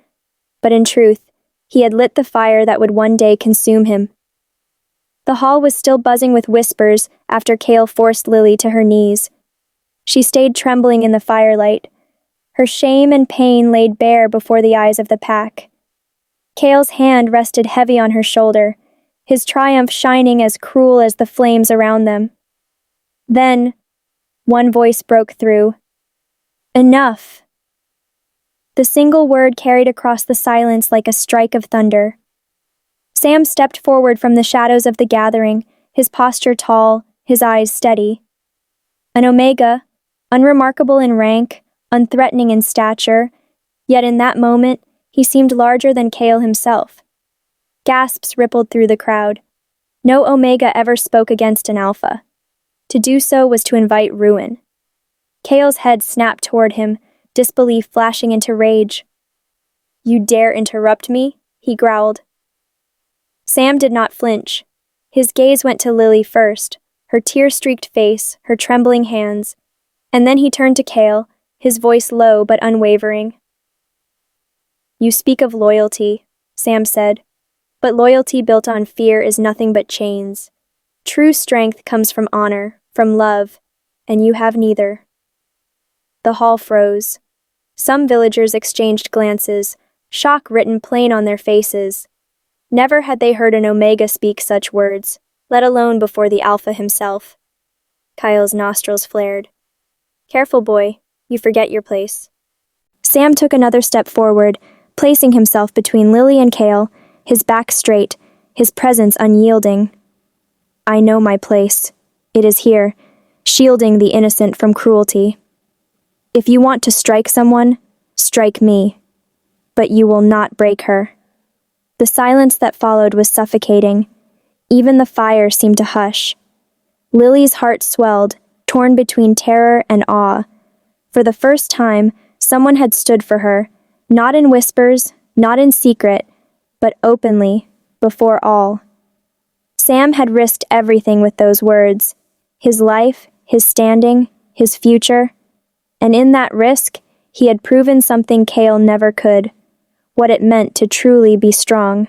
but in truth, he had lit the fire that would one day consume him. The hall was still buzzing with whispers after Kale forced Lily to her knees. She stayed trembling in the firelight, her shame and pain laid bare before the eyes of the pack. Kale's hand rested heavy on her shoulder, his triumph shining as cruel as the flames around them. Then, one voice broke through. "Enough!" The single word carried across the silence like a strike of thunder. Sam stepped forward from the shadows of the gathering, his posture tall, his eyes steady. An Omega, unremarkable in rank, unthreatening in stature, yet in that moment he seemed larger than Kale himself. Gasps rippled through the crowd. No Omega ever spoke against an Alpha. To do so was to invite ruin. Kale's head snapped toward him, disbelief flashing into rage. "You dare interrupt me?" he growled. Sam did not flinch. His gaze went to Lily first, her tear-streaked face, her trembling hands, and then he turned to Kale, his voice low but unwavering. "You speak of loyalty," Sam said, "but loyalty built on fear is nothing but chains. True strength comes from honor, from love, and you have neither." The hall froze. Some villagers exchanged glances, shock written plain on their faces. Never had they heard an Omega speak such words, let alone before the Alpha himself. Kyle's nostrils flared. "Careful, boy, you forget your place." Sam took another step forward, placing himself between Lily and Kale, his back straight, his presence unyielding. "I know my place. It is here, shielding the innocent from cruelty. If you want to strike someone, strike me. But you will not break her." The silence that followed was suffocating. Even the fire seemed to hush. Lily's heart swelled, torn between terror and awe. For the first time, someone had stood for her, not in whispers, not in secret, but openly, before all. Sam had risked everything with those words, his life, his standing, his future, and in that risk, he had proven something Kale never could, what it meant to truly be strong.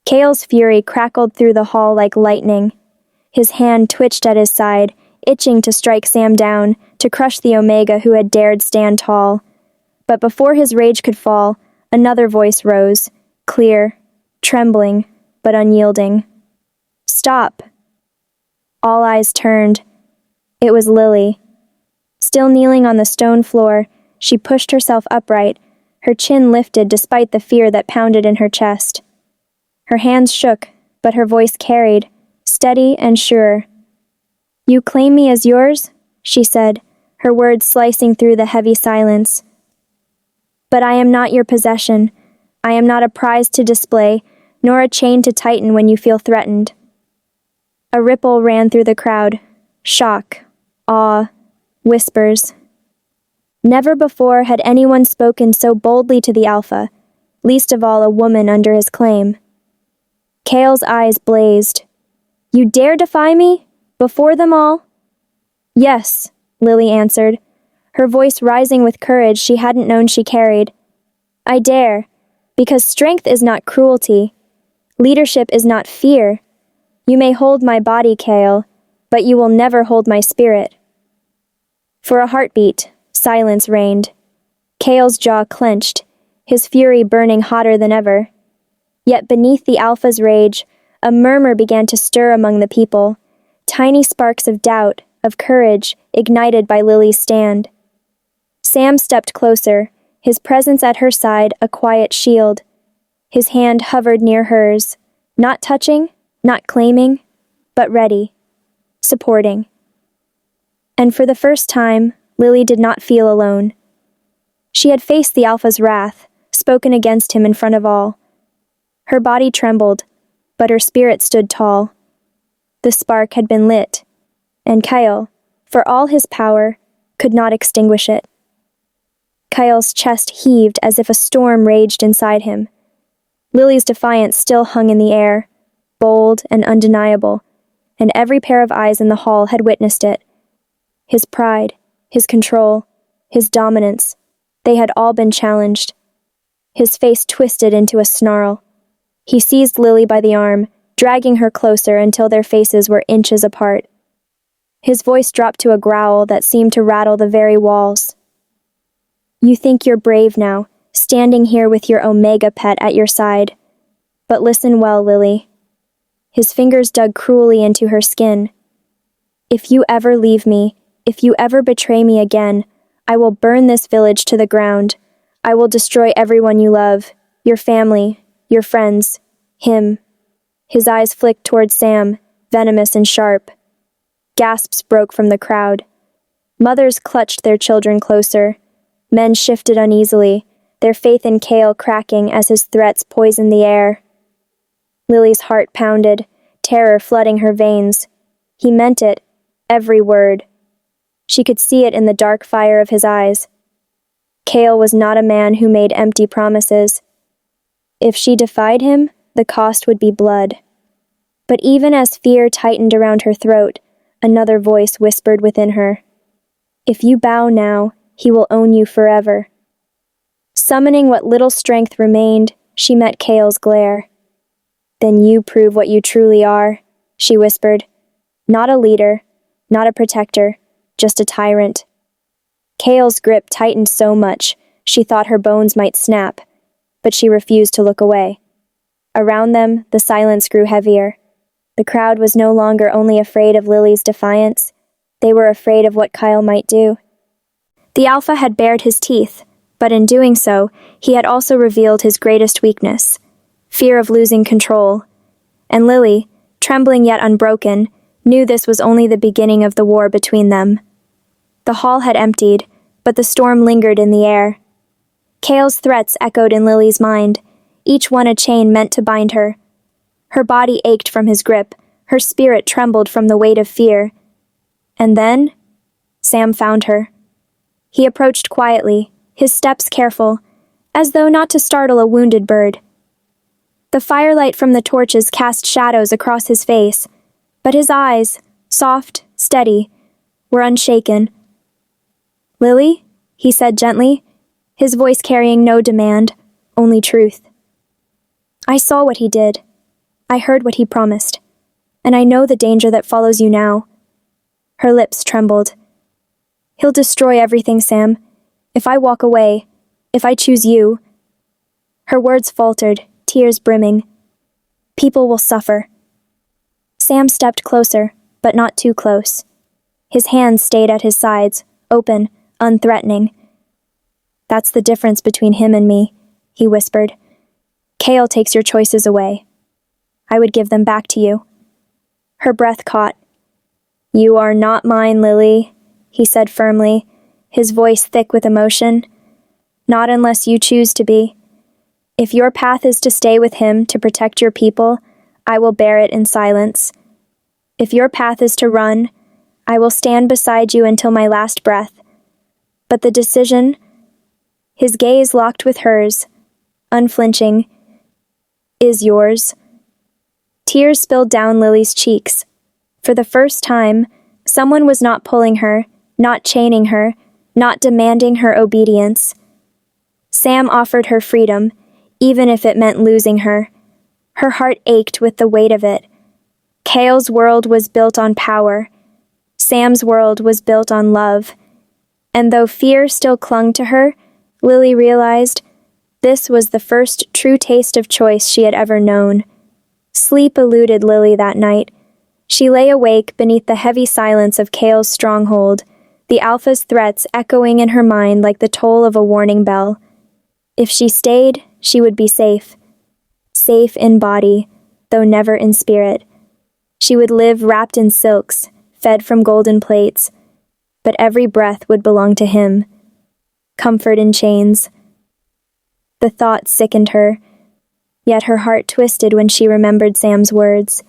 Kale's fury crackled through the hall like lightning. His hand twitched at his side, itching to strike Sam down, to crush the Omega who had dared stand tall. But before his rage could fall, another voice rose, clear, trembling, but unyielding. "Stop!" All eyes turned. It was Lily. Still kneeling on the stone floor, she pushed herself upright, her chin lifted despite the fear that pounded in her chest. Her hands shook, but her voice carried, steady and sure. "You claim me as yours?" she said, her words slicing through the heavy silence. "But I am not your possession. I am not a prize to display, nor a chain to tighten when you feel threatened." A ripple ran through the crowd. Shock, awe, whispers. Never before had anyone spoken so boldly to the Alpha, least of all a woman under his claim. Kale's eyes blazed. "You dare defy me? Before them all?" "Yes," Lily answered, her voice rising with courage she hadn't known she carried. "I dare, because strength is not cruelty. Leadership is not fear. You may hold my body, Kale, but you will never hold my spirit." For a heartbeat, silence reigned. Kale's jaw clenched, his fury burning hotter than ever. Yet beneath the Alpha's rage, a murmur began to stir among the people, tiny sparks of doubt, of courage, ignited by Lily's stand. Sam stepped closer, his presence at her side a quiet shield. His hand hovered near hers, not touching, not claiming, but ready, supporting. And for the first time, Lily did not feel alone. She had faced the Alpha's wrath, spoken against him in front of all. Her body trembled, but her spirit stood tall. The spark had been lit, and Kyle, for all his power, could not extinguish it. Kyle's chest heaved as if a storm raged inside him. Lily's defiance still hung in the air, bold and undeniable, and every pair of eyes in the hall had witnessed it. His pride, his control, his dominance, they had all been challenged. His face twisted into a snarl. He seized Lily by the arm, dragging her closer until their faces were inches apart. His voice dropped to a growl that seemed to rattle the very walls. "You think you're brave now, standing here with your Omega pet at your side. But listen well, Lily." His fingers dug cruelly into her skin. "If you ever leave me, if you ever betray me again, I will burn this village to the ground. I will destroy everyone you love, your family, your friends, him." His eyes flicked toward Sam, venomous and sharp. Gasps broke from the crowd. Mothers clutched their children closer. Men shifted uneasily, their faith in Kale cracking as his threats poisoned the air. Lily's heart pounded, terror flooding her veins. He meant it, every word. She could see it in the dark fire of his eyes. Kale was not a man who made empty promises. If she defied him, the cost would be blood. But even as fear tightened around her throat, another voice whispered within her. "If you bow now, he will own you forever." Summoning what little strength remained, she met Kale's glare. "Then you prove what you truly are," she whispered. "Not a leader, not a protector, just a tyrant." Kale's grip tightened so much, she thought her bones might snap, but she refused to look away. Around them, the silence grew heavier. The crowd was no longer only afraid of Lily's defiance, they were afraid of what Kyle might do. The Alpha had bared his teeth, but in doing so, he had also revealed his greatest weakness, fear of losing control. And Lily, trembling yet unbroken, knew this was only the beginning of the war between them. The hall had emptied, but the storm lingered in the air. Kale's threats echoed in Lily's mind, each one a chain meant to bind her. Her body ached from his grip, her spirit trembled from the weight of fear. And then, Sam found her. He approached quietly, his steps careful, as though not to startle a wounded bird. The firelight from the torches cast shadows across his face, but his eyes, soft, steady, were unshaken. "Lily?" he said gently, his voice carrying no demand, only truth. "I saw what he did. I heard what he promised. And I know the danger that follows you now." Her lips trembled. "He'll destroy everything, Sam. If I walk away, if I choose you." Her words faltered, tears brimming. "People will suffer." Sam stepped closer, but not too close. His hands stayed at his sides, open, unthreatening. "That's the difference between him and me," he whispered. "Kale takes your choices away. I would give them back to you." Her breath caught. "You are not mine, Lily," he said firmly, his voice thick with emotion. "Not unless you choose to be. If your path is to stay with him to protect your people, I will bear it in silence. If your path is to run, I will stand beside you until my last breath. But the decision..." His gaze locked with hers, unflinching, "Is yours." Tears spilled down Lily's cheeks. For the first time, someone was not pulling her, not chaining her, not demanding her obedience. Sam offered her freedom, even if it meant losing her. Her heart ached with the weight of it. Kale's world was built on power. Sam's world was built on love. And though fear still clung to her, Lily realized this was the first true taste of choice she had ever known. Sleep eluded Lily that night. She lay awake beneath the heavy silence of Kale's stronghold, the Alpha's threats echoing in her mind like the toll of a warning bell. If she stayed, she would be safe. Safe in body, though never in spirit. She would live wrapped in silks, fed from golden plates, but every breath would belong to him. Comfort in chains. The thought sickened her, yet her heart twisted when she remembered Sam's words.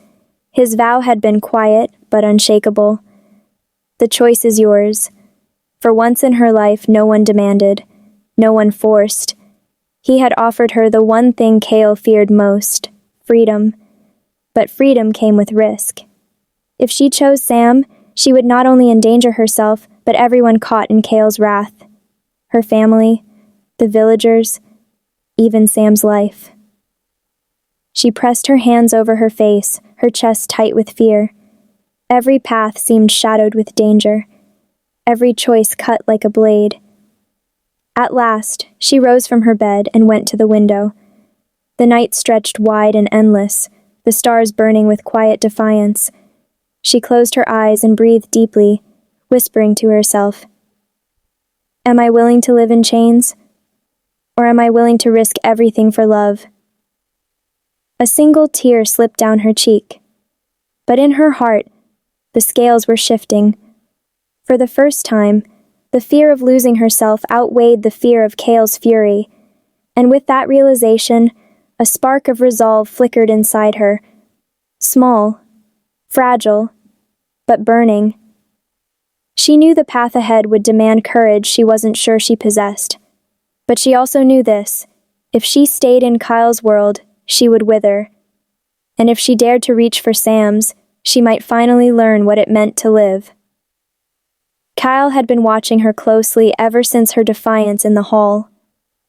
His vow had been quiet, but unshakable. The choice is yours. For once in her life, no one demanded, no one forced. He had offered her the one thing Kale feared most, freedom. But freedom came with risk. If she chose Sam, she would not only endanger herself, but everyone caught in Kale's wrath. Her family, the villagers, even Sam's life. She pressed her hands over her face, her chest tight with fear. Every path seemed shadowed with danger. Every choice cut like a blade. At last, she rose from her bed and went to the window. The night stretched wide and endless, the stars burning with quiet defiance. She closed her eyes and breathed deeply, whispering to herself, "Am I willing to live in chains? Or am I willing to risk everything for love?" A single tear slipped down her cheek. But in her heart, the scales were shifting. For the first time, the fear of losing herself outweighed the fear of Kale's fury, and with that realization, a spark of resolve flickered inside her. Small, fragile, but burning. She knew the path ahead would demand courage she wasn't sure she possessed. But she also knew this: if she stayed in Kyle's world, she would wither. And if she dared to reach for Sam's, she might finally learn what it meant to live. Kyle had been watching her closely ever since her defiance in the hall.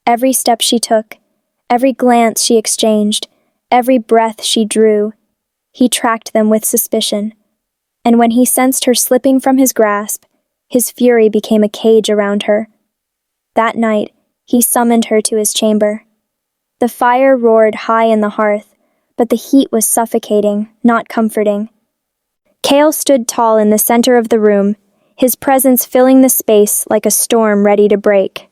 Every step she took, every glance she exchanged, every breath she drew, he tracked them with suspicion. And when he sensed her slipping from his grasp, his fury became a cage around her. That night, he summoned her to his chamber. The fire roared high in the hearth, but the heat was suffocating, not comforting. Kale stood tall in the center of the room, his presence filling the space like a storm ready to break.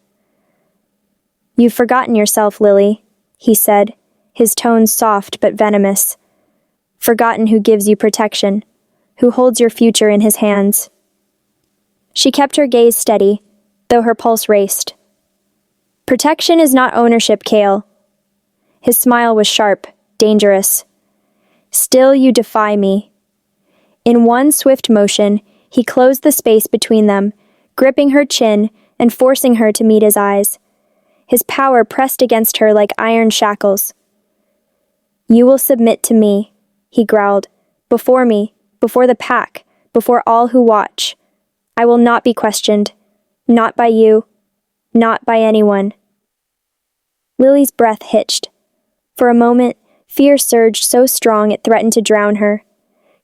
"You've forgotten yourself, Lily," he said, his tone soft but venomous. "Forgotten who gives you protection, who holds your future in his hands." She kept her gaze steady, though her pulse raced. "Protection is not ownership, Kale." His smile was sharp, dangerous. "Still you defy me." In one swift motion, he closed the space between them, gripping her chin and forcing her to meet his eyes. His power pressed against her like iron shackles. "You will submit to me," he growled. "Before me, before the pack, before all who watch. I will not be questioned. Not by you. Not by anyone." Lily's breath hitched. For a moment, fear surged so strong it threatened to drown her.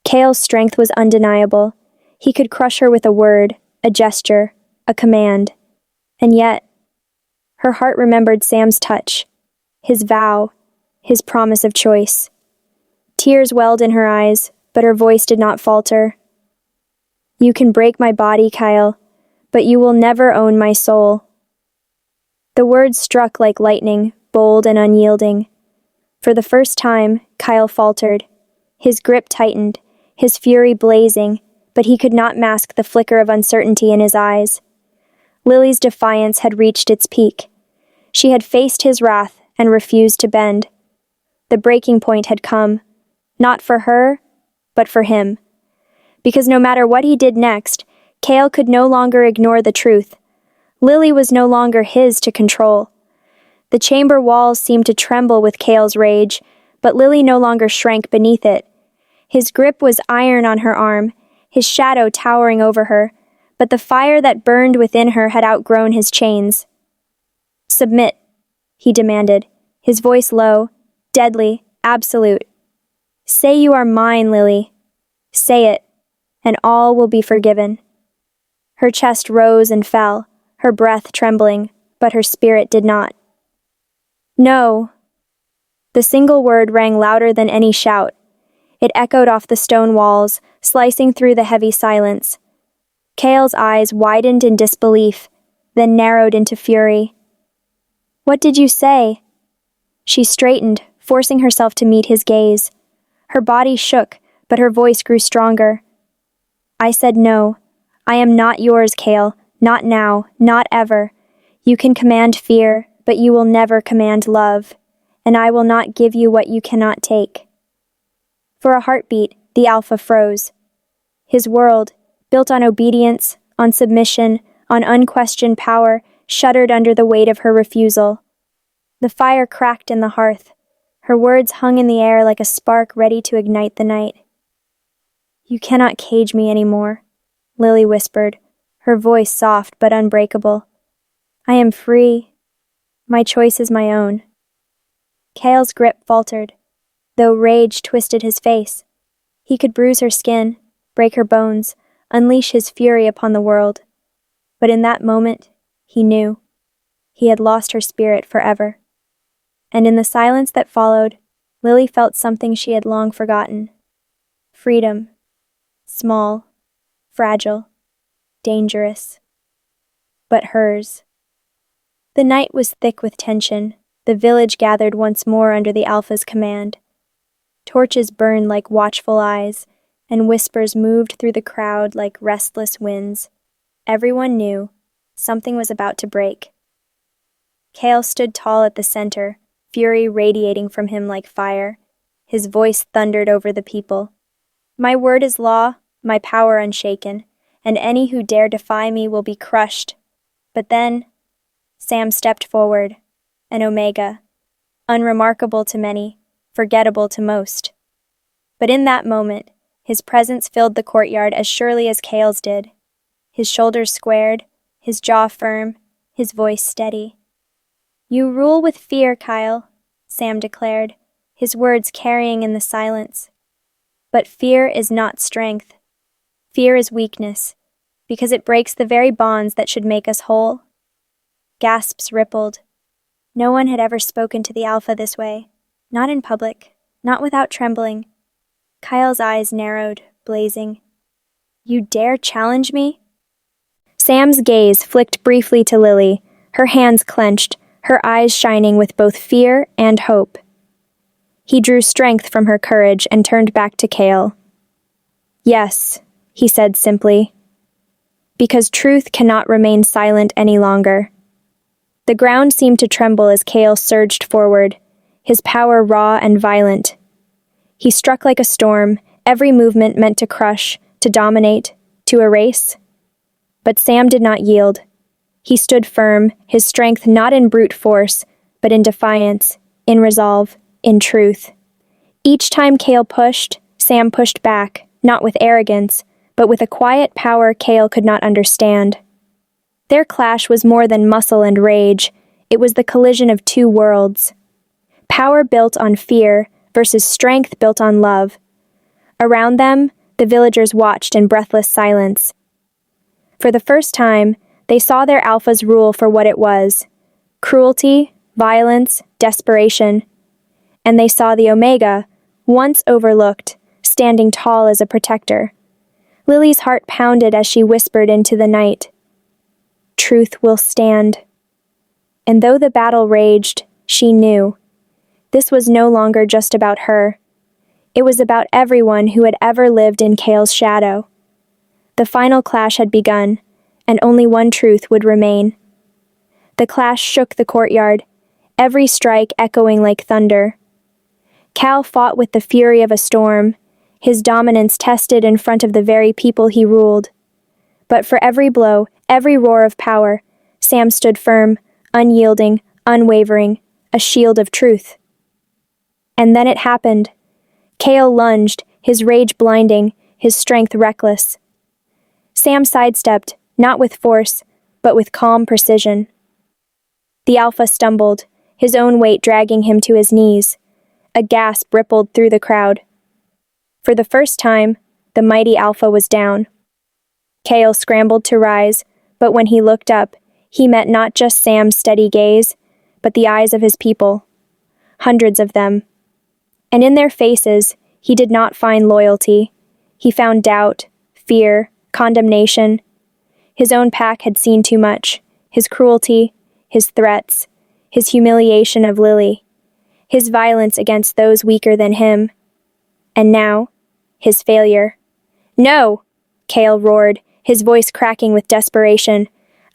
Kale's strength was undeniable. He could crush her with a word, a gesture, a command. And yet, her heart remembered Sam's touch, his vow, his promise of choice. Tears welled in her eyes, but her voice did not falter. "You can break my body, Kyle, but you will never own my soul." The words struck like lightning, bold and unyielding. For the first time, Kyle faltered. His grip tightened, his fury blazing, but he could not mask the flicker of uncertainty in his eyes. Lily's defiance had reached its peak. She had faced his wrath and refused to bend. The breaking point had come, not for her, but for him. Because no matter what he did next, Kale could no longer ignore the truth. Lily was no longer his to control. The chamber walls seemed to tremble with Kale's rage, but Lily no longer shrank beneath it. His grip was iron on her arm, his shadow towering over her, but the fire that burned within her had outgrown his chains. "Submit," he demanded, his voice low, deadly, absolute. "Say you are mine, Lily. Say it, and all will be forgiven." Her chest rose and fell, her breath trembling, but her spirit did not. "No." The single word rang louder than any shout. It echoed off the stone walls, slicing through the heavy silence. Kale's eyes widened in disbelief, then narrowed into fury. "What did you say?" She straightened, forcing herself to meet his gaze. Her body shook, but her voice grew stronger. "I said no. I am not yours, Kale. Not now, not ever. You can command fear, but you will never command love, and I will not give you what you cannot take." For a heartbeat, the Alpha froze. His world, built on obedience, on submission, on unquestioned power, shuddered under the weight of her refusal. The fire cracked in the hearth. Her words hung in the air like a spark ready to ignite the night. "You cannot cage me anymore," Lily whispered, her voice soft but unbreakable. "I am free. My choice is my own." Kale's grip faltered, though rage twisted his face. He could bruise her skin, break her bones, unleash his fury upon the world. But in that moment, he knew. He had lost her spirit forever. And in the silence that followed, Lily felt something she had long forgotten. Freedom. Small, fragile, dangerous. But hers. The night was thick with tension. The village gathered once more under the Alpha's command. Torches burned like watchful eyes, and whispers moved through the crowd like restless winds. Everyone knew something was about to break. Kale stood tall at the center, fury radiating from him like fire. His voice thundered over the people. "My word is law, my power unshaken, and any who dare defy me will be crushed." But then, Sam stepped forward, an Omega, unremarkable to many, forgettable to most. But in that moment, his presence filled the courtyard as surely as Kale's did. His shoulders squared, his jaw firm, his voice steady. "You rule with fear, Kyle," Sam declared, his words carrying in the silence. "But fear is not strength. Fear is weakness, because it breaks the very bonds that should make us whole." Gasps rippled. No one had ever spoken to the Alpha this way. Not in public, not without trembling. Kyle's eyes narrowed, blazing. "You dare challenge me?" Sam's gaze flicked briefly to Lily, her hands clenched, her eyes shining with both fear and hope. He drew strength from her courage and turned back to Kale. "Yes," he said simply, "because truth cannot remain silent any longer." The ground seemed to tremble as Kale surged forward, his power raw and violent. He struck like a storm, every movement meant to crush, to dominate, to erase. But Sam did not yield. He stood firm, his strength not in brute force, but in defiance, in resolve, in truth. Each time Kale pushed, Sam pushed back, not with arrogance, but with a quiet power Kale could not understand. Their clash was more than muscle and rage. It was the collision of two worlds. Power built on fear versus strength built on love. Around them, the villagers watched in breathless silence. For the first time, they saw their Alpha's rule for what it was: cruelty, violence, desperation. And they saw the Omega, once overlooked, standing tall as a protector. Lily's heart pounded as she whispered into the night, "Truth will stand." And though the battle raged, she knew. This was no longer just about her. It was about everyone who had ever lived in Kale's shadow. The final clash had begun, and only one truth would remain. The clash shook the courtyard, every strike echoing like thunder. Cal fought with the fury of a storm, his dominance tested in front of the very people he ruled. But for every blow, every roar of power, Sam stood firm, unyielding, unwavering, a shield of truth. And then it happened. Kale lunged, his rage blinding, his strength reckless. Sam sidestepped, not with force, but with calm precision. The Alpha stumbled, his own weight dragging him to his knees. A gasp rippled through the crowd. For the first time, the mighty Alpha was down. Kale scrambled to rise, but when he looked up, he met not just Sam's steady gaze, but the eyes of his people. Hundreds of them. And in their faces, he did not find loyalty. He found doubt, fear, condemnation. His own pack had seen too much. His cruelty, his threats, his humiliation of Lily, his violence against those weaker than him. And now, his failure. "No!" Kale roared, his voice cracking with desperation.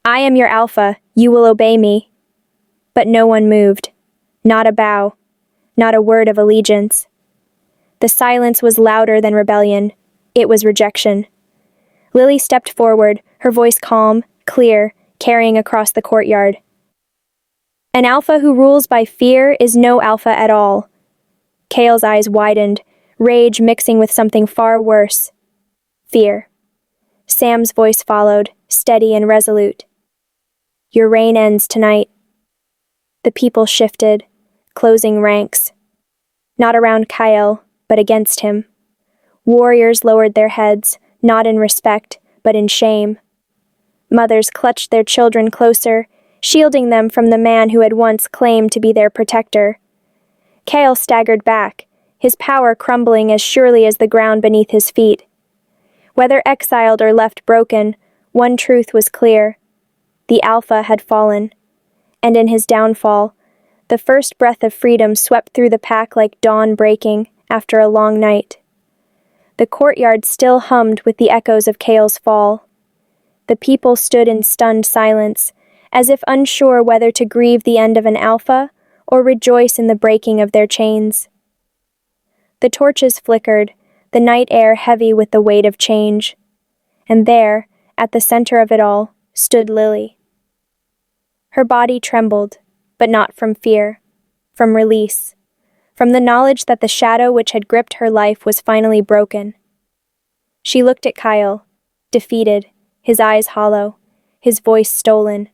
"I am your Alpha. You will obey me." But no one moved. Not a bow. Not a word of allegiance. The silence was louder than rebellion. It was rejection. Lily stepped forward, her voice calm, clear, carrying across the courtyard. "An Alpha who rules by fear is no Alpha at all." Kale's eyes widened, rage mixing with something far worse. Fear. Sam's voice followed, steady and resolute. "Your reign ends tonight." The people shifted, closing ranks. Not around Kyle, but against him. Warriors lowered their heads, not in respect, but in shame. Mothers clutched their children closer, shielding them from the man who had once claimed to be their protector. Kale staggered back, his power crumbling as surely as the ground beneath his feet. Whether exiled or left broken, one truth was clear. The Alpha had fallen. And in his downfall, the first breath of freedom swept through the pack like dawn breaking after a long night. The courtyard still hummed with the echoes of Kale's fall. The people stood in stunned silence, as if unsure whether to grieve the end of an Alpha or rejoice in the breaking of their chains. The torches flickered, the night air heavy with the weight of change. And there, at the center of it all, stood Lily. Her body trembled, but not from fear, from release, from the knowledge that the shadow which had gripped her life was finally broken. She looked at Kyle, defeated, his eyes hollow, his voice stolen.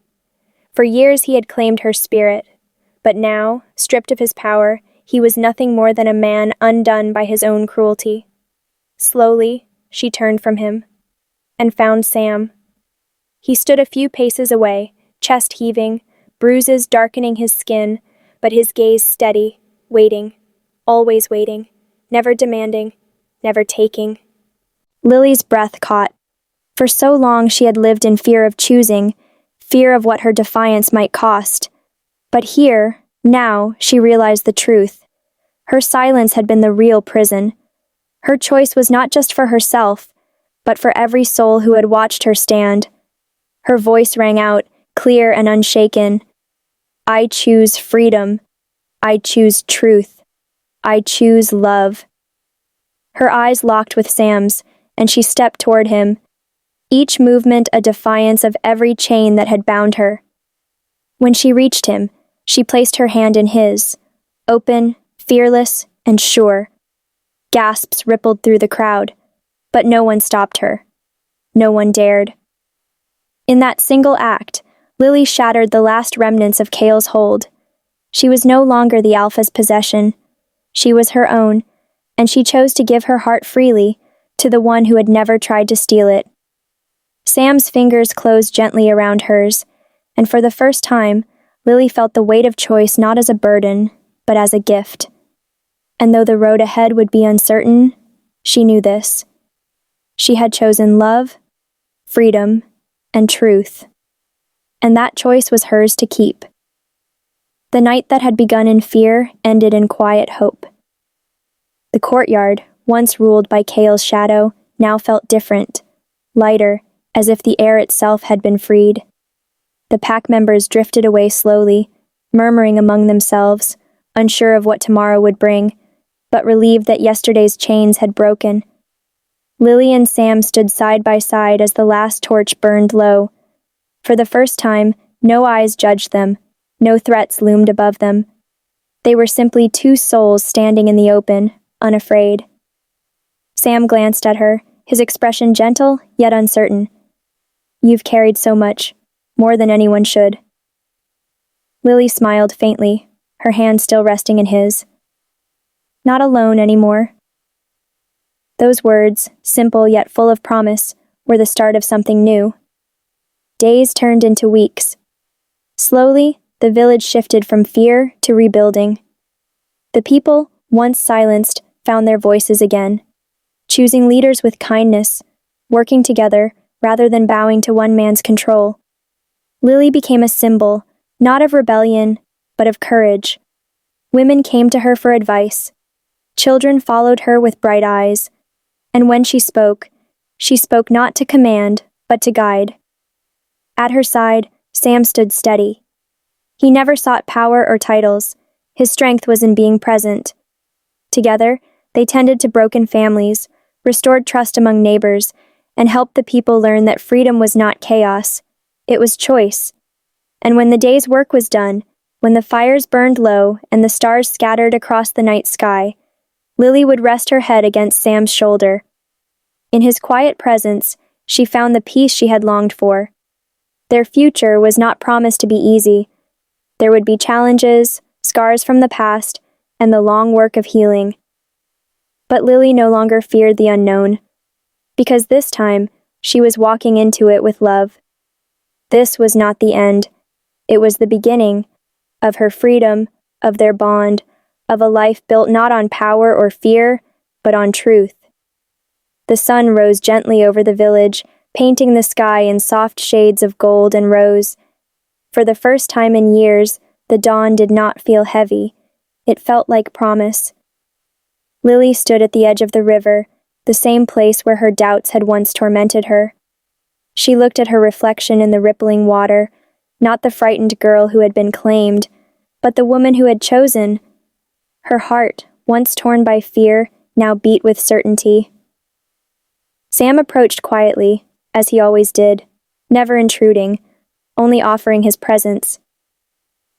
For years he had claimed her spirit, but now, stripped of his power, he was nothing more than a man undone by his own cruelty. Slowly, she turned from him, and found Sam. He stood a few paces away, chest heaving, bruises darkening his skin, but his gaze steady, waiting, always waiting, never demanding, never taking. Lily's breath caught. For so long she had lived in fear of choosing, fear of what her defiance might cost. But here, now, she realized the truth. Her silence had been the real prison. Her choice was not just for herself, but for every soul who had watched her stand. Her voice rang out, clear and unshaken. "I choose freedom. I choose truth. I choose love." Her eyes locked with Sam's, and she stepped toward him, each movement a defiance of every chain that had bound her. When she reached him, she placed her hand in his, open, fearless, and sure. Gasps rippled through the crowd, but no one stopped her. No one dared. In that single act, Lily shattered the last remnants of Kale's hold. She was no longer the Alpha's possession. She was her own, and she chose to give her heart freely to the one who had never tried to steal it. Sam's fingers closed gently around hers, and for the first time, Lily felt the weight of choice not as a burden, but as a gift. And though the road ahead would be uncertain, she knew this. She had chosen love, freedom, and truth. And that choice was hers to keep. The night that had begun in fear ended in quiet hope. The courtyard, once ruled by Kale's shadow, now felt different, lighter, as if the air itself had been freed. The pack members drifted away slowly, murmuring among themselves, unsure of what tomorrow would bring, but relieved that yesterday's chains had broken. Lily and Sam stood side by side as the last torch burned low. For the first time, no eyes judged them, No threats loomed above them. They were simply two souls standing in the open, unafraid. Sam glanced at her, his expression gentle yet uncertain. "You've carried so much, more than anyone should." Lily smiled faintly, her hand still resting in his. "Not alone anymore." Those words, simple yet full of promise, were the start of something new. Days turned into weeks. Slowly, the village shifted from fear to rebuilding. The people, once silenced, found their voices again, choosing leaders with kindness, working together rather than bowing to one man's control. Lily became a symbol, not of rebellion, but of courage. Women came to her for advice. Children followed her with bright eyes. And when she spoke not to command, but to guide. At her side, Sam stood steady. He never sought power or titles. His strength was in being present. Together, they tended to broken families, restored trust among neighbors, and helped the people learn that freedom was not chaos. It was choice. And when the day's work was done, when the fires burned low and the stars scattered across the night sky, Lily would rest her head against Sam's shoulder. In his quiet presence, she found the peace she had longed for. Their future was not promised to be easy. There would be challenges, scars from the past, and the long work of healing. But Lily no longer feared the unknown, because this time she was walking into it with love. This was not the end. It was the beginning of her freedom, of their bond, of a life built not on power or fear, but on truth. The sun rose gently over the village, painting the sky in soft shades of gold and rose. For the first time in years, the dawn did not feel heavy. It felt like promise. Lily stood at the edge of the river, the same place where her doubts had once tormented her. She looked at her reflection in the rippling water, not the frightened girl who had been claimed, but the woman who had chosen. Her heart, once torn by fear, now beat with certainty. Sam approached quietly, as he always did, never intruding, only offering his presence.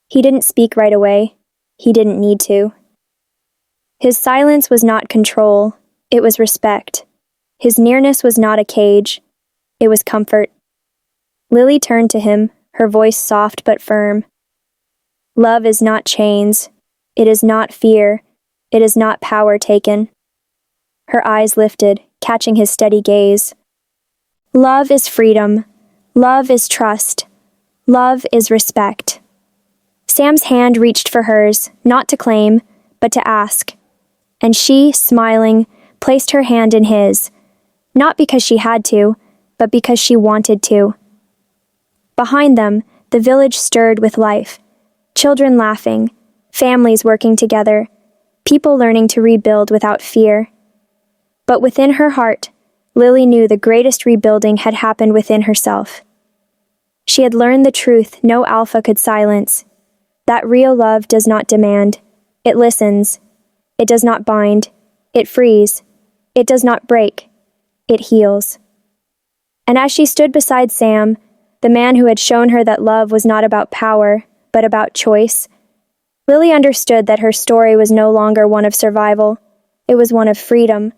He didn't speak right away. He didn't need to. His silence was not control, it was respect. His nearness was not a cage, it was comfort. Lily turned to him, her voice soft but firm. Love is not chains. It is not fear. It is not power taken. Her eyes lifted, catching his steady gaze. Love is freedom. Love is trust. Love is respect. Sam's hand reached for hers, not to claim, but to ask. And she, smiling, placed her hand in his, not because she had to, but because she wanted to. Behind them, the village stirred with life. Children laughing, families working together, people learning to rebuild without fear. But within her heart, Lily knew the greatest rebuilding had happened within herself. She had learned the truth no alpha could silence, that real love does not demand, it listens. It does not bind, it frees. It does not break, it heals. And as she stood beside Sam, the man who had shown her that love was not about power, but about choice, Lily understood that her story was no longer one of survival. It was one of freedom.